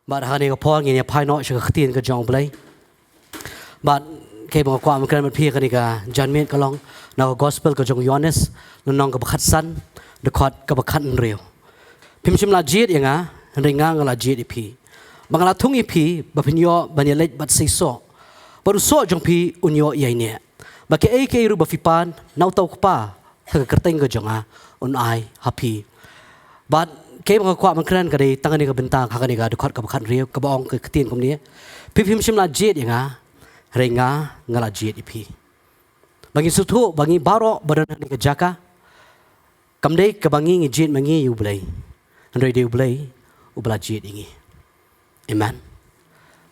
But hani ko po ngini pai no siya katin ka jong blay. But kay mga kwa mga man pia kanika janmin kalong na gospel ka jong Yohanes nong ka bakatsan dekot ka bakatan real. Pimsim la jit nga ringang la jit ipi. Bangala tung ipi bapinyo banyalet bat siso. Baru so jong pi unyo yai ne. Baki ay kay ru bafipan naw taw pa kagkerteng ka jong unai happy. But kay mga kwa mangkran kadi tangan ni ka bentang hakani ka dekot ka bakan real ka baong ka katin kom ni. Pimsim la jit nga ringa ngala jit ipi. Bagi sutu bagi baro badan ni ka jaka. Kamdei ka bangi ngi jit mangi yu blay. Andai dia blay ubla jit ingi. Amen.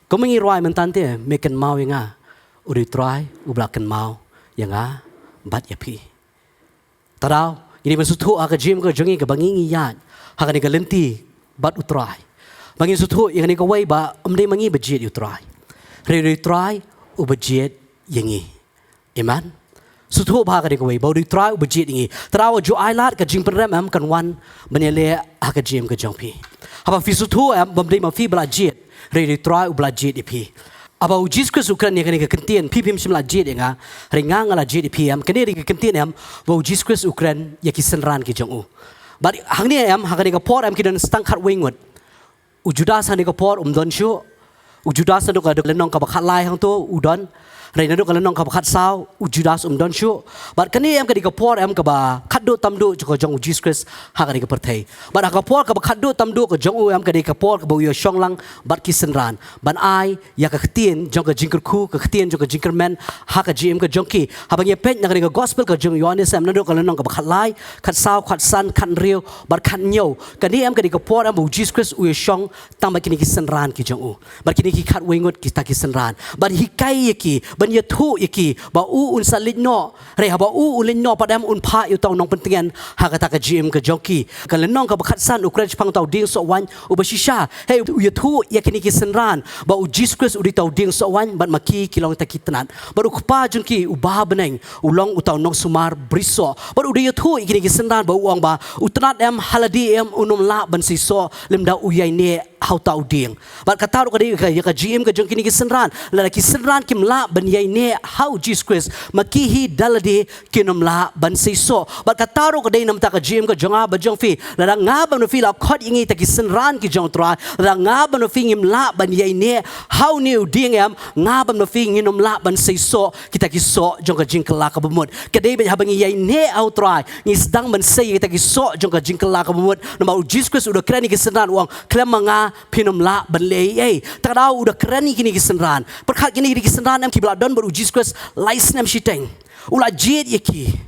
Kau mengi ruai mentante meken mau yang uri try ublakan mau yang bat yapi. Tarau ini maksudku agak jim ke jongi ke bangi ngiyan hak ni ke lenti bat utrai. Bangi maksudku yang ni ke way ba amde mangi bejit utrai. Ri try ubejit yangi. Amen. Sutu bahag ni ke way ba uri try ubejit yangi. Tarau jo ailat ke jim perem am kan wan menele hak jim ke jongpi. Apa fisutu am bamde ma fi belajit. Ri try ubelajit ipi. Apa ujis ke sukran ni kani ke kentian pipim sim lajit nga ringang lajit ipi am kani ri ke kentian am ba ujis ke sukran ya kisenran ki jong u. But hang ni am hakani ke por am kidan stang khat wingut. Ujudas hani ke por don shu. Ujudas anu ka lenong ka bakhat lai hang to udon. Rai nadu ka lenong ka bakhat saw ujudas don shu. But kani am kadi ke por am ka ba khaddu tamdu ko jong ujis kris hakani ke perthai. But ka por ka khaddu tamdu ko jong u am kadi ke por ka bo yo shonglang bat kisenran. Ban ai ya ka khtien jong ka jingker khu ka khtien jong ka jingker men ha ka jim ka jong ki ha bang ye pet na kani ka gospel ka jong Yohanes am nadu ka lenong ka bakhat lai khat saw khat san khat riu bat khat nyo kani am kadi ka por am ujis kris u yo shong tam ba kini kisenran ki jong u. Bat kini ki khat wingut kita kisenran. Bat hikai ki ban ye thu iki ba u un salit no re ha ba u ulin no padam un pha yu tau nong pentingan ha kata ka gym ka joki kan lenong ka bakhat san ukran pang tau ding so wan u ba shisha hey ye thu ye kini ki senran ba u Jesus u di tau ding so wan bat maki kilong ta kitnan ba u khpa jun ki u ba beneng u long u tau nong sumar briso ba u di ye thu kini ki senran ba u ang ba u tnat em haladi em unum la ban si so lemda u yai ne how tau ding ba kata ru ka di ka gym ka jong kini ki senran la ki senran kim la ban yai ne how Jesus Christ makihi dalade kinom la ban siso bat kataro ko day nam ta ka gym ka jonga ba jong fi la nga ban no fi la khot ingi ta ki senran ki jong tra la nga ban no fi ngim la ban yai ne how new ding am nga ban no fi nginom la ban siso kita ki so jong ka jing kala ka bumut ka day ba habang yai ne out try ni sedang ban say kita ki so jong ka jing kala ka bumut no ma Jesus Christ udah keren ki senran wang klem nga pinom la ban le ei ta da udah keren kini ki senran perkhat kini ki senran am ki bla don baru Jesus Christ laisnem shiteng ula jid yaki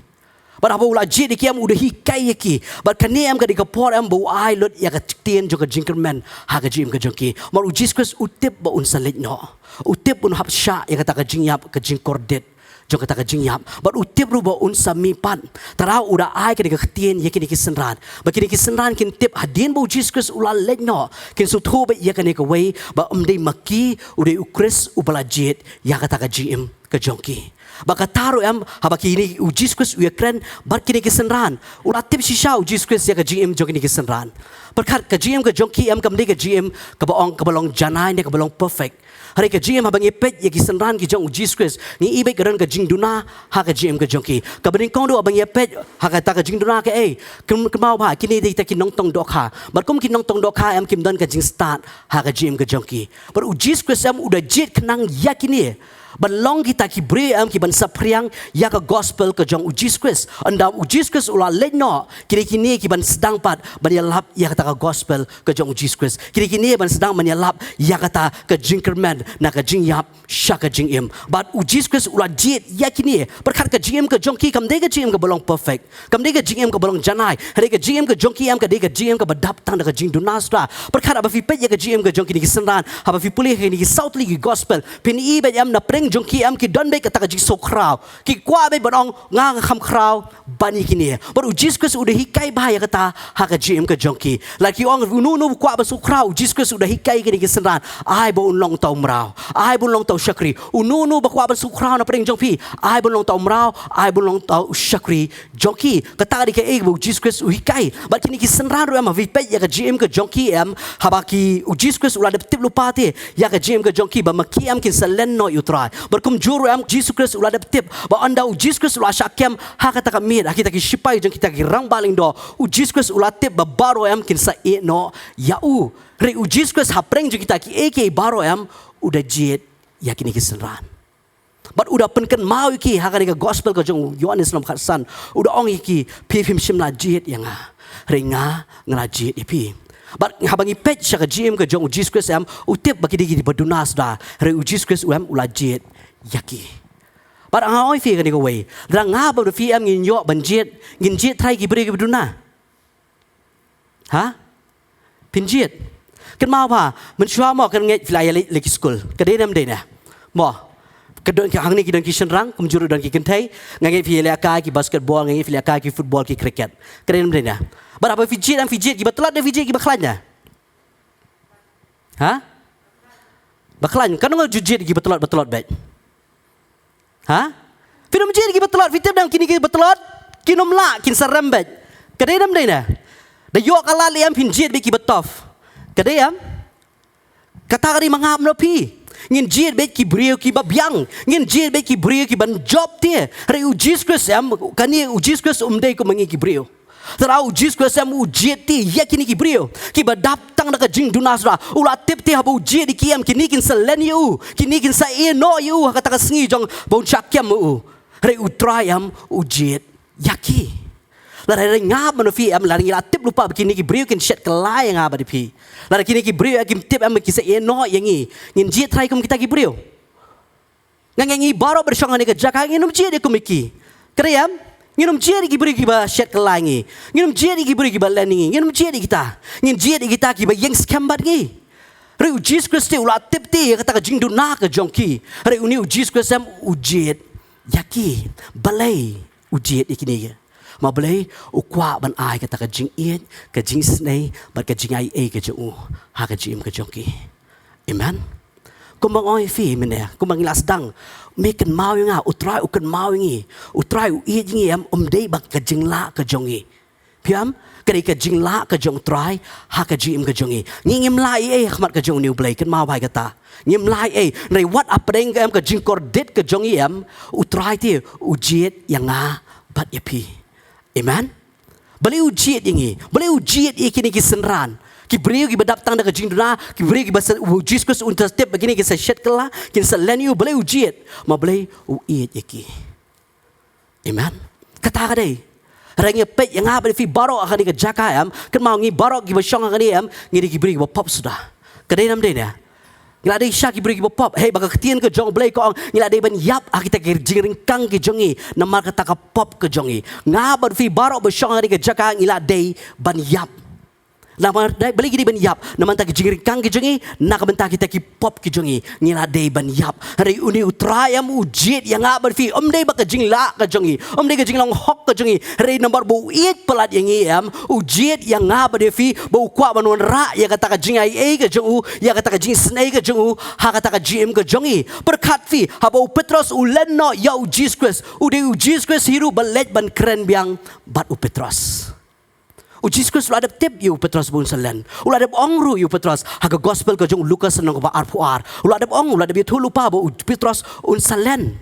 but apa ula jid yaki am udah hikai yaki but kani am kadi kapor am bau ai lot ya ka tien jo ka jinkerman ha ka jim ka jonki mar Jesus Christ utip ba un salit no utip un hapsha ya kata ka jingyap ka jingkordet jo kata ka jingyap but utip ru ba un samipan tara udah ai kadi ka tien yaki ki senran ba kini ki senran kin tip hadin bau Jesus Christ ula let no kin su thu ba ya kani ka way ba umdei maki udah ukris ubala jid ya kata ka jim ka jongki baka taru am habaki ini Jesus Christ u kren bar kini kisenran ula tip shisha Jesus Christ ya ka GM jong kini kisenran perkat ka GM ka jongki am kam de ka GM ka baong ka balong janai ne ka balong perfect hari ka GM habang ipet ya kisenran ki jong Jesus Christ ni ibe ka ran ka jing duna ha ka GM ka jongki ka bening kong do abang ipet ha ka ta ka jing duna ka kum mau ba kini de ta kinong tong do kha bar kum kinong tong do kha am kim don ka jing start ha ka GM ka jongki bar u Jesus Christ am udah jit kenang yakini balong kita ki bre am ki ban sapriang ya ka gospel ka jong Jesus Christ anda Jesus Christ ula lenno kini ki ban sedang pat ban ya lap ya kata ka gospel ka jong Jesus Christ kini ban sedang ban ya lap ya kata ka jinkerman na ka jing yap shaka jing im but Jesus Christ ula jit ya kini perkat ka jing ka jong ki kam de ka jing ka balong perfect kam de ka jing ka balong janai hari ka jing ka jong ki am ka de ka jing ka badap tang ka jing dunastra perkat aba fi pet ya ka jing ka jong ki senran aba fi pulih ni southly gospel pin i be am na pring jong ki am ki don be kata jing so kraw ki kwa be bonong nga kham kraw bani kini but Jesus Christ udah hikai bahaya kata ha ka jim ka jong ki laki ong nu kwa ba so kraw Jesus Christ udah hikai kini ki senran ai bo long tau mrao ai bo long tau syakri nu ba kwa ba so kraw na pring jong pi ai bo long tau mrao ai bo long tau syakri jong ki kata di ka bo Jesus Christ hikai but kini ki senran ro am vi pe ya ka jim ka jong ki am habaki Jesus Christ ulah de tip lupa te ya ka jim ka jong ki ba maki am kin salen no utrai berkum juru am Jesus Christ ulah de tip ba anda Jesus Christ ulah syakem ha kata ka mit kita ki sipai jong kita ki rang baling do Jesus Christ ulah tip ba baro am kin sa e no ya re Jesus Christ ha preng jong kita ki ke baro am udah jet ya kini ki senran but udah penken mau ki ha ka gospel ka jong Yohanes nom khatsan udah ong ki phim shimla jet yang ringa ngala jet ipi but habangi pet syaka GM ke jong Jesus Christ am utip bagi digi di badunas da re Jesus Christ am ulajet yaki but ang oi fi kan ko way dra nga ba fi am ngin yo banjet ngin jet trai gi bre gi baduna ha pinjet kan mau pa men shwa mo kan nge flyer le school ka de nam de na mo kedon ki hang ni ki don ki senrang kum juru don ki kentai ngai fi le ka ki basketball ngai fi le ka ki football ki cricket ka de nam de na berapa fidget dan fidget kita telat dan fidget kita baklannya, ha? Baklan, kan nggak jujit kita telat baik, ha? Film jujit kita telat, film dan kini kita telat, kinom la, kin seram baik, kedai nam deh na, dah yok kalah liam fidget kita betof, kedai am, kata kali mangap napi. Ngin jid bet ki brio ki babyang ngin jid bet ki brio ki ban job tie re Jesus Christ am kani Jesus Christ umdai ko mangi ki brio terau Jesus Christ am ujit ti ya kini ki brio ki badaptang na ka jing dunas ra ula tip ti habu ujit di kiam kini kin selen yu kini kin sa e no yu kata ka sngi jong bon chakyam u re utrayam ujit yaki Lari ngap manusia am lari ngila tip lupa begini ki brio kin shet kelai ngap di pi. Lari kini ki brio kim tip am ki se no yangi ngin jit try kum kita ki brio. Ngangi baro bersong ni ke jaka nginum jit ku miki. Kriam nginum jit ki brio ki ba shet kelai ngi. Nginum jit ki brio ki ba leningi. Nginum jit kita. Ngin jit kita ki ba yang skambat ngi. Re Jesus Christ ula tip ti kata ka jing duna ka jongki. Re uni Jesus Christ am ujit yaki balai ujit ikini. Ma boleh ukwa ban ai kata ka jing iet ka jing snei bat ka jing ai ka ju ha ka jim ka jongki amen kumbang oi fi mene kumbang las dang meken mau nga utrai ukan mau ngi utrai u iet ngi am dei bak ka jing la ka jongi piam kari ka jing la ka jong trai ha ka jim ka jongi ngim lai khmat ka jong new blai kan mau bai kata ngim lai nei wat apreng ka am ka jing kordet ka jongi am utrai ti ujiet yang nga bat yapi amen. Boleh ujiat ini, boleh ujiat ini ki senran. Ki beriu ki badaptang dak jing duna, ki beriu ki basa Jesus Christ untuk step begini ki seshet kala, ki seleniu boleh ujiat, ma boleh uiat iki. Amen. Kata kadai. Rangnya pet yang apa di baro akan di jaka am, kan mau ngi baro ki basyong akan di am, ngi ki beriu ki pop sudah. Kadai nam deh ya. Ngila ada isyak ki beri ki pop, hey baka ketian ke jong blay ko ang ngila ada ban yap kita ki jingring kang ki jongi namar kata ka pop ke jongi ngabar fi barok besyong hari ke jaka ngila day ban yap namar dai beli ki ban yap naman ta ki jingring kang ki jongi nak benta kita ki pop ki jongi ngila day ban yap hari uni utrayam ujit yang ngabar fi day baka jingla ke jongi day ke jinglong hok ke jongi hari nambar bu it pelat yang iam ujit yang ngabar fi bu kwa banun ra ya kata ka jingai ke jongu ya kata ka jing snei ke jongu ha kata ka jim ke jongi berkat fi habau Petros ulen no ya Jesus Christ ude Jesus Christ hiru balet ban keren biang bat u Petros Jesus Christ ulah ada tip you Petros bun selen ulah ada ongru you Petros haga gospel ke jong Lukas nang ba arpuar ulah ada ong ulah ada bitu lupa ba Petros un selen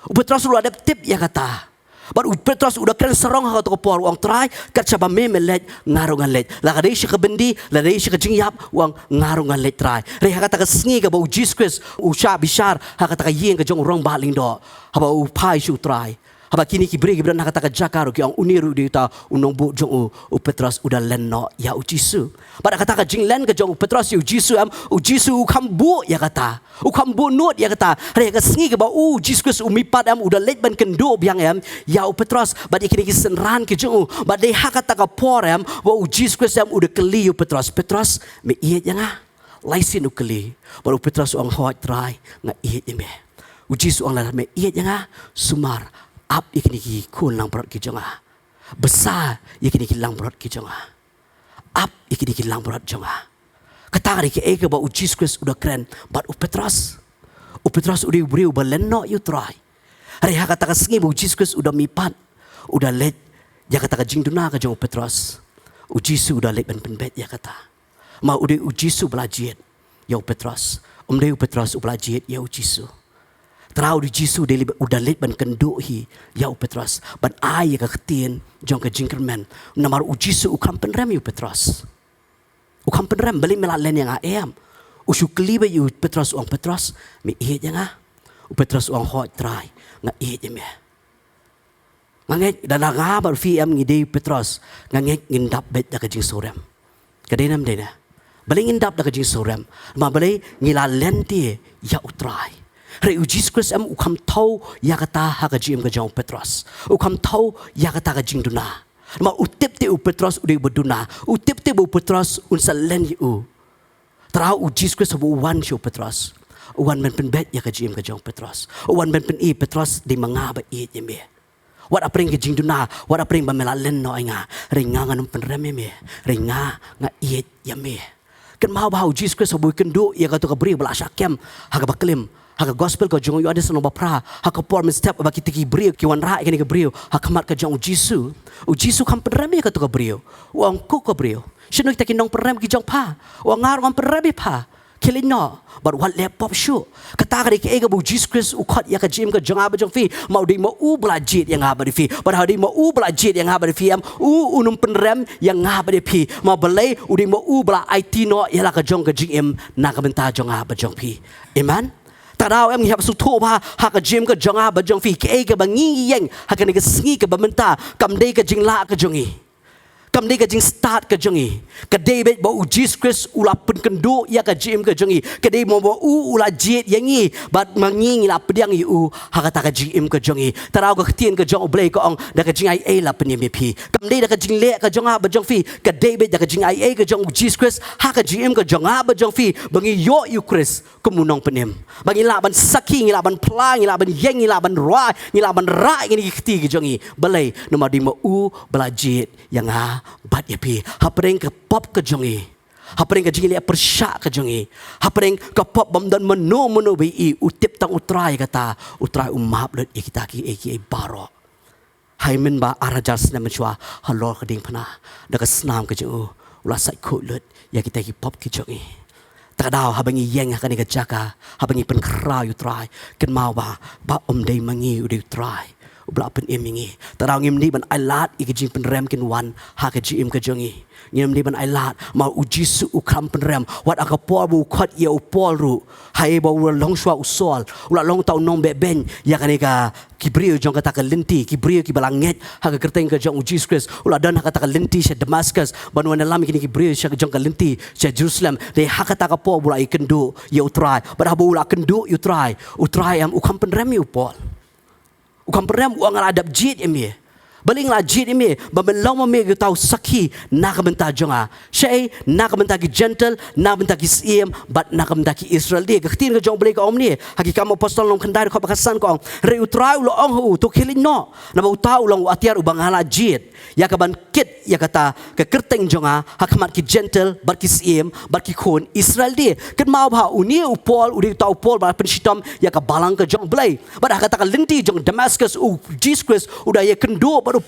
Petros ulah ada tip ya kata but Petros udah keren serong ha to por wang try kat chaba memelet ngarungan let la kadai shi kebendi la dai shi kejingyap wang ngarungan let try re ha kata ka sngi ka ba Jesus Christ usha bishar ha kata ka yeng ka jong rong baling do ha ba u pai shu try haba kini ki beri gibran kata ka jakaru ki ang uniru di ta unong bu jong u Petros udah lenno ya u Jisu pada kata ka jing len ka jong Petros u Jisu am u Jisu u kambu ya kata u kambu nut ya kata re ka sngi ka ba u Jesus u mipat am udah let ban kendo biang am ya u Petros bad kini ki senran ki jong bad de ha kata ka por am wa u Jesus am udah keli u Petros me iet yang laisin u keli baru Petros ang hot try nga iet me uji su ang la me iet yang sumar up ikini ki kun lang perot ki jonga besar ikini ki lang perot ki jonga up ikini ki lang perot jonga kata ri ki eke ba uji Kristus udah keren bat u Petros udah beri udah lenno you try hari ha kata sengi ba uji Kristus udah mipat udah let ya kata jing duna ka jong Petros uji su udah let ben bet ya kata ma udah uji su belajiet ya Petros dei Petros belajiet ya uji su terau di Jisu deli udah let ban kenduk hi ya Petros ban ai ka ketien jong ka jingkermen namar uji su ukam penrem yu Petros ukam penrem beli melak len yang am usu klibe yu Petros uang Petros mi iet yang Petros uang hot try nga iet me ngangek dan nga bar fi am ngide Petros ngangek ngindap bet da ka jing sorem kadenam dena beli ngindap da ka jing sorem ma beli ngila len ti ya utrai Hari uji Kristus am ukam tahu ya kata hak jim ke jong Petros. Ukam tahu ya kata ke jing duna. Ma utip te u Petros udah berduna. Utip te u Petros unsalen yu. Terau uji Kristus bu wan show Petros. Wan men penbet ya ke jim ke jong Petros. Wan men pen i Petros di mangaba i me. Wat apring ke jing duna. Wat apring ba melalen no inga. Ringa nganum penreme me. Ringa nga i ya me. Kan mau ba uji Kristus bu kendu ya kata ke beri bela syakem hak baklim. Haka gospel ko jong yu ada seno bapra haka por men step baki tiki brio ki wan ra ke brio haka mat ka jong Jisu kam perem ka to ka brio wang ku ka brio shino kita kinong perem ki jong pa wang ngar wang perem pa kilino but what le pop show kata ka ke ga bu Jesus Christ u khat ya ka jim ka jong aba jong fi mau di mo u blajit yang aba di fi but how di mo u blajit yang aba di fi am unum perem yang aba di fi mau belai u di mo u bla IT no ya la ka jong ka jim na ka benta jong aba jong fi amen Tarau em ngihap sutu ba hak jim ke jonga ba jong fi ke ke bangi yang hak ni ke sengi ke bamenta kam dei ke jingla ke jongi kam dei ke jing start ke jongi ke dei bet ba uji Kristus ula pun kendu ya ke jim ke jongi ke dei mo ba ula jit yangi bat mangi ngila pediang yu hak ta ke jim ke jongi tarau ke tien ke jong blai ko ong da ke jing ai la pen mi pi kam dei da ke jing le ke jonga ba jong fi ke dei bet da ke jing ai ke jong uji Kristus hak ke jim ke jonga ba jong fi bangi yo yu Kristus kemunong penem bagi laban saki ngilaban plang ngilaban yang ngilaban ra ngilaban ra ngini kiti jongi balai nomor di mo u belajit yang bat ya pi hapreng ke pop ke jongi hapreng ke jingi le persyak ke jongi hapreng ke pop bam dan meno bi utip tang utrai kata utrai umap let kita ki eki baro hai men ba arajas na menchwa halor ke ding pana da ke snam ke jongu ula sai khut let ya kita ki pop ki jongi Takadaw habangi yang akan dikerjakan, habangi penkera you try, ken mau ba dei mangi you try, ubla pen emingi. Takadaw ngim ni ban ailat ikijing penrem ken wan hakajim kejongi. Ngim ni ban ailat mau uji su ukram penrem, wat akapor bu kot ye upol ru, hai ba ula long shwa usol, ula long tau nong ben ya kanika kibrio jong kata ke lenti kibrio ki balanget haka kerteng ke jong uji Kristus ula dan haka kata ke lenti sya Damascus banwan dalam kini kibrio sya jong ke lenti sya Jerusalem de haka kata po bula ikendu ye utrai pada bula kendu utrai am ukam penrem yu pol ukam penrem uang adab jit emi baling la jit emi babelong me ge tau sakhi nak benta jonga shay nak benta ki gentle nak benta ki sim but nak benta ki Israel de khtin ge jong bele ko omni haki kam apostol long khandai ko bakasan ko re utrai lo ong hu to khilin no na ba utau long atiar ubang hala jit ya ka ban kit ya kata ke kerteng jonga hakmat ki gentle but ki sim but ki khon Israel de ket mau ba uni upol udi tau pol ba penshitom ya ka balang ke jong bele but kata ka lenti jong Damascus u Jesus Christ udah ya kendo baru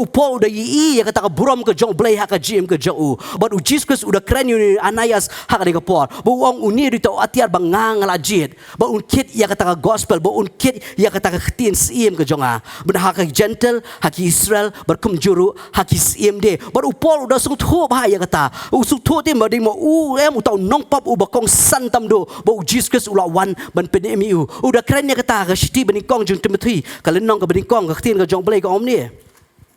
Paul udah yi ya kata buram ke jong blai hak jim ke jong baru Jesus udah keren ni Ananias hak de Paul buang uni di tau atiar bangang lajit ba un kit ya kata gospel ba un kit ya kata khtin sim ke jonga ben hak gentle hak Israel berkum juru hak sim de baru Paul udah sung tho ba ya kata sung tho de ma de mo em tau nong pop u bakong santam do ba Jesus ula wan ban penemi udah keren ya kata ka shiti bening kong jung Timothy kalen nong ka bening kong ka khtin ke jong blai ka om ni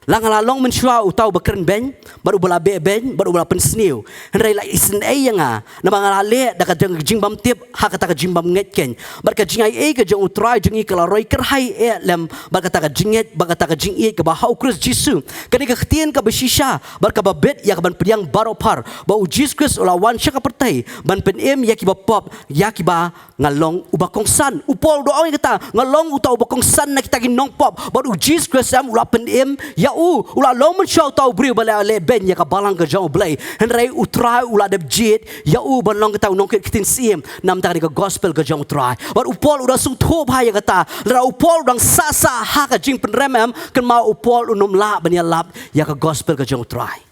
Lang mensyua utau bakren ben, baru bala be ben, baru bala pensniu. Henry la isen ay nga, na mga lale da ka jingbam tip ha ka ta ka jimbam ngetken. Bar ka jingay ay ka jang utray jingi kala roy kerhay e lem bar ka ta ka jinget, bar ka ta ka jingi ka ba hau Christ Jesus. Kani ka ktien ka besisha, bar ka ba bet ya ka ban pediang baro par, ba u Jesus Christ ula wan sya ka pertay, ban pen ya ki ba pop, ya ki ba ngalong ubakong san. Upol doang kita ngalong utau ubakong san na kita ginong pop, bar u Jesus Christ am ula pen ya ula long men show tau bri bala le ben ya ka balang ka jong blay henry utrai ula deb jit ya ban long ka tau nong kitin sim nam ta ka gospel ka jong utrai but upol ura sung tho bha ya kata la upol dang sa ha ka jing pen remem kan ma upol unum la ban ya lap ya ka gospel ka jong utrai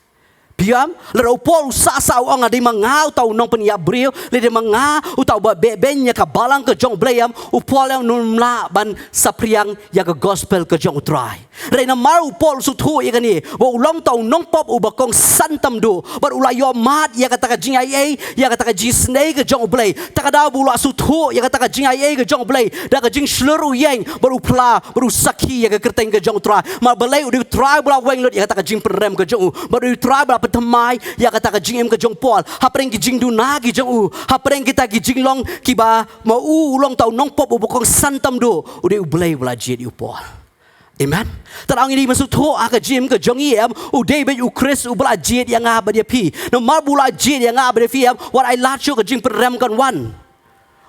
Piam, lalu Paul sasa ang ada mangau tau nong penia brio, lede manga utau benya ka balang ke jong blayam, upol yang numla ban sapriang ya ka gospel ke jong utrai. Reina maru Paul suthu ya kani, wa ulang tau nong pop ubakong santam do, bar ulayo mat ya kata ka jingay ya kata ka jisnei ke jong blay, takadaw bula suthu ya kata ka jingay ke jong blay, da ka jing seluruh yang baru pla baru sakhi ya ka kerteng ke jong utrai, mar balay udah utrai bula weng lot ya kata ka jing perem ke jong, baru utrai bula Tamai ya kata ka jing em ka jong Paul hapreng ki jing du na ki jong hapreng kita ki jing long ki ba mau ulong tau nong pop ubokong santam do ude ublay wala jet u Paul amen tarang ini masuk tho ka jim ka jong em u David u Chris u bla jet yang nga ba dia pi no mar bula jet yang nga ba dia fi what I lat show ka jing perem kan wan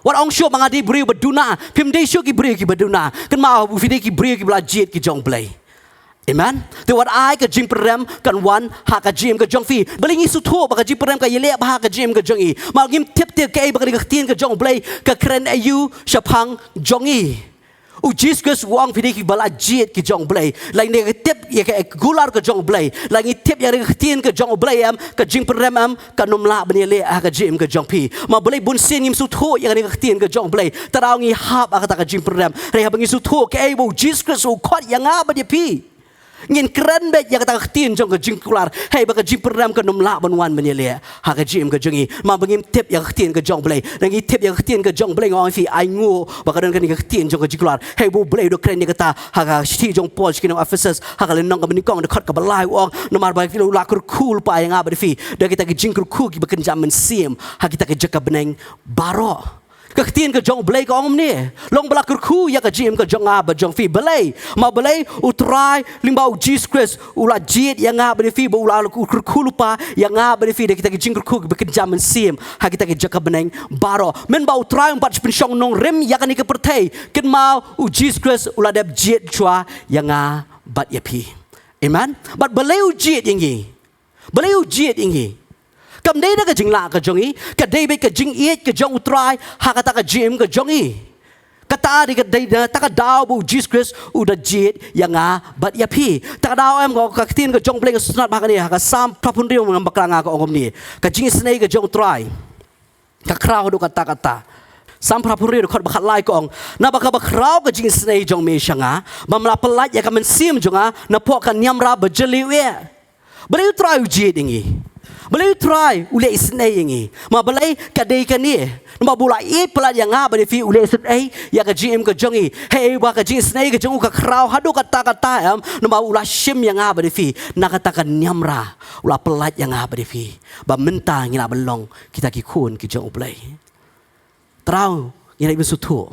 what ong show mga di bri baduna pim de show ki bri ki baduna kan ma u fi de ki bri ki bla jet ki jong blay Amen. Te wat ai ka jing perem kan wan ha ka jim ka jong fi. Belingi su tho ba ka jing perem ka yele ba ka jim ka jong i. Ma gim tip te ka ba ka tien ka jong blay ka kren ayu shapang jong i. U Jesus wang fi ki bala jet ki jong blay. Lai ne ka tip ya ka gular ka jong blay. Lai ngi tip ya ka tien ka jong blay am ka jing perem am ka numla ba yele ha ka jim ka jong pi. Ma blay bun sin ngim su tho ya ka tien ka jong blay. Taraw ngi hap ka ta ka jing perem. Re ha ngi su tho ka bu Jesus u khot ya nga ba dia pi. Ngin keren bet ya kata tin jong ka jing kular hey ba ka jing peram ka num la ban wan ban le ha ka jim ka jongi ma bangim tip ya ka tin ka jong blay ngi tip ya ka tin ka jong blay ngong fi ai ngu ba ka dan ka ni ka tin jong ka jing kular hey bu blay do kren ni kata ha ka shi jong Paul skin officers ha ka le nong ka ni kong de khat ka balai ong no mar ba ki la kur cool pa yang ba fi da kita ka jing kur ku ki ba kan jam men sim ha kita ka jaka beneng baro Kaktiin ka jong blay ka ongom ni long bala kurku ya ka jim ka jong ba jong fi balay ma balay utrai limbau Jesus Christ ula jit ya nga ba fi ba ula kurku lupa ya nga ba fi kita ka jing kurku ba kan jam men sim ha kita ka jaka beneng baro men ba utrai umpat pensyong nong rem ya kan ka pertai ken ma Jesus Christ ula dab jit chua ya nga bat ya pi amen but balay jit ingi balay jit ingi Kam day na ka jing la ka jongi, ka David ka jing it ka jong utray, ha ka ta ka jim ka jongi. Kata di ka day na ta ka daw bu Jesus Christ u da jit yang nga bat ya pi. Ta ka daw em ko ka tin ka jong play ka sunat ba ka ni ha ka sam prapun riyo mga bakla nga ka ongom ni. Ka jing snay ka jong utray. Ka kraw do kata kata. Sam prapun riyo kot bakat lai ko ong na baka bakraw ka jing snay jong me siya nga, mamla pelat ya ka mensim jonga na po ka nyamra ba jeliwe. Bali utray u jit ingi. Balay try ule isnay ingi. Ma balay kaday kani. Numa bula pelat yang ngaba di fi ule isnay ya ka GM ka jongi. Hey ba ka jing isnay ka jongu ka kraw hadu kata am. Numa ula shim yang ngaba di fi nakatakan nyamra ula pelat yang ngaba di fi. Ba menta ngila belong kita ki kun ki jong ublay. Trau ngila ibu sutu.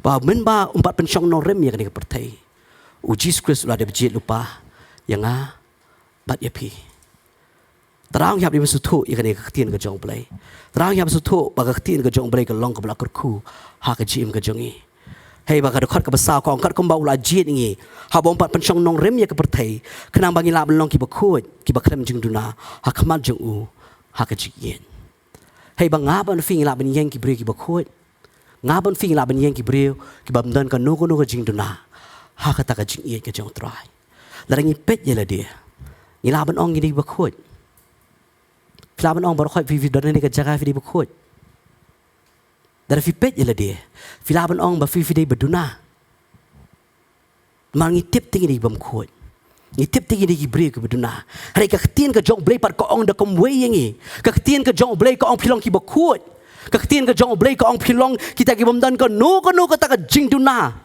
Ba men ba umpat pensyong no rem ya kani ka pertai. U Jesus Christ ula de bejit lupa yang nga bat ya pi. Terang yang bersatu tu, ia kena kektian ke jong belai. Terang yang bersatu tu, baga kektian ke jong belai ke long ke belakang ku, ha ke jim ke jongi. Hei baga dekat ke besar kau angkat kembau la jit ingi. Ha bompat pensyong nong rem ya ke pertai. Kenang bangi la belong ki bakut, ki bakrem jeng duna, ha kemat jeng u, ha ke jigien. Hei bang ngaban fing la ben yang ki beri ki bakut. Ngaban fing la ben yang ki beri ki bamdan ke nugo jeng duna, ha kata ke jigien ke jong trai. Larangi pet je la dia. Ngilaban ong ini bakut. Filaban ong baru kau fi dan ni kerja fi berkut. Dari fi pet je lah dia. Filaban ong ba fi dia berduna. Mangi tip tinggi di berkut. Ni tip tinggi di beri ke berduna. Hari kaktian ke jong blay par ko ong da kom way yengi. Kaktian ke jong blay ko ong pilong ki berkut. Kaktian ke jong blay ko ong pilong kita ki bomdan ko no ka ta ka jing duna.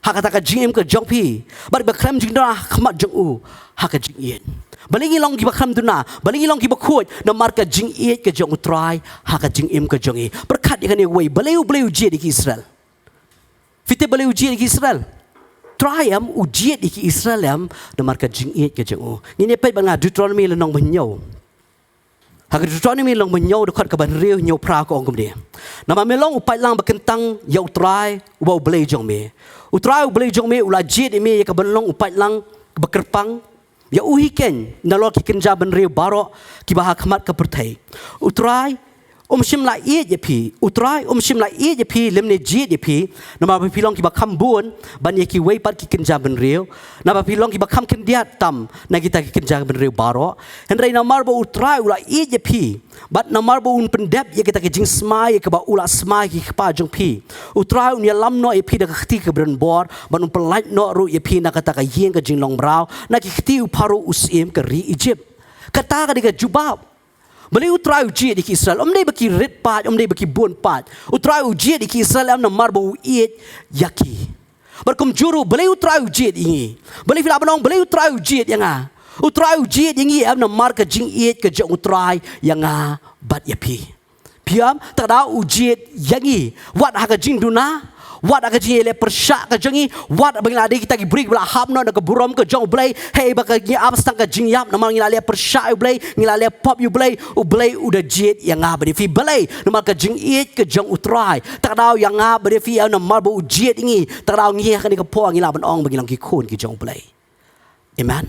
hak kata jing em ke jong pi bar bakram jing na khmat jong u hak jing ien balingi long ki bakram duna balingi long ki bakhoi na mar ka jing ie ke jong utrai hak jing em ke jong i berkat dengan ni wei baleu je di Israel fite baleu je di Israel try am ujiet di Israel am na mar ka jing ie ke jong u ni pe banga Deuteronomy le nong banyau hak Deuteronomy long banyau dekat ke ban riu nyau pra ko ong kemudian nama melong upai lang bekentang ya utrai ubau belai jong me utrai belai jong me ula jit me ya kabanlong upai lang bekerpang ya uhiken nalo ki kenja ban riu baro ki bahak khamat ka perthai utrai shim la ie je pi utrai shim la ie je pi lemne jit je pi nama pilong ki bakham bun ban ye ki wei pat ki kenja ban riu nama pilong ki bakham kendiat tam na kita ki kenja ban riu baro henrai namar bo utrai ula ie je pi bat namar bo un pendep ye kita ki jing smai ke ba ula smai ki pa jong pi utrai un ya lam no e pi da khti ke bran bor ban un pelait no ru ye pi na kata ka yeng ke jing long brau na ki khti u paru usim ke ri Egypt kata ka diga jubab Beli utrai ujiet di Israel, dei baki red pat, dei baki bun pat. Utrai ujiet di Israel namar bau iet yaki. Berkum juru beli utrai ujiet ini. Beli fila benong beli utrai ujiet yang ah. Utrai ujiet yang ini namar ke jing iet ke jeng utrai yang ah bat yapi. Piam tak ada ujiet yang ini. Wat hak jing duna. Wat aga jing le persyak ke jengi wat bangila ade kita ki brik bela hamno ke burom ke jong blai hey baka ni abstang ke jing yap namang ngila le persyak blai ngila le pop you blai u blai uda jet yang ngab de fi blai namal ke jing iet ke jong utrai tak dau yang ngab de fi namal bo jet ingi tak dau ngi ka ni ke po ngila ban ong bangilang ki khun ki jong blai amen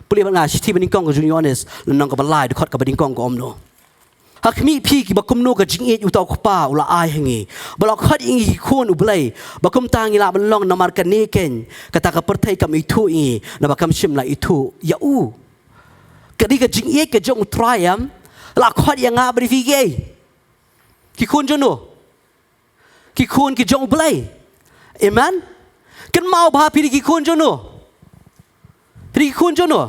puli ban nga shi ban kong ke Yohanes nang ke balai de khot ke ban kong ko omno hak mi pi ki bakum no ka jing et utau khpa ula ai hangi balok khat ingi khon u blai bakum tangi la ban long namar ka ne ken kata ka perthai kam itu ingi na bakam shim la itu ya u kadi ka jing et ka jong triam la khat yang nga bri fi ge ki khon jono ki khon ki jong blai amen kan mau ba pi ki khon jono pi khon jono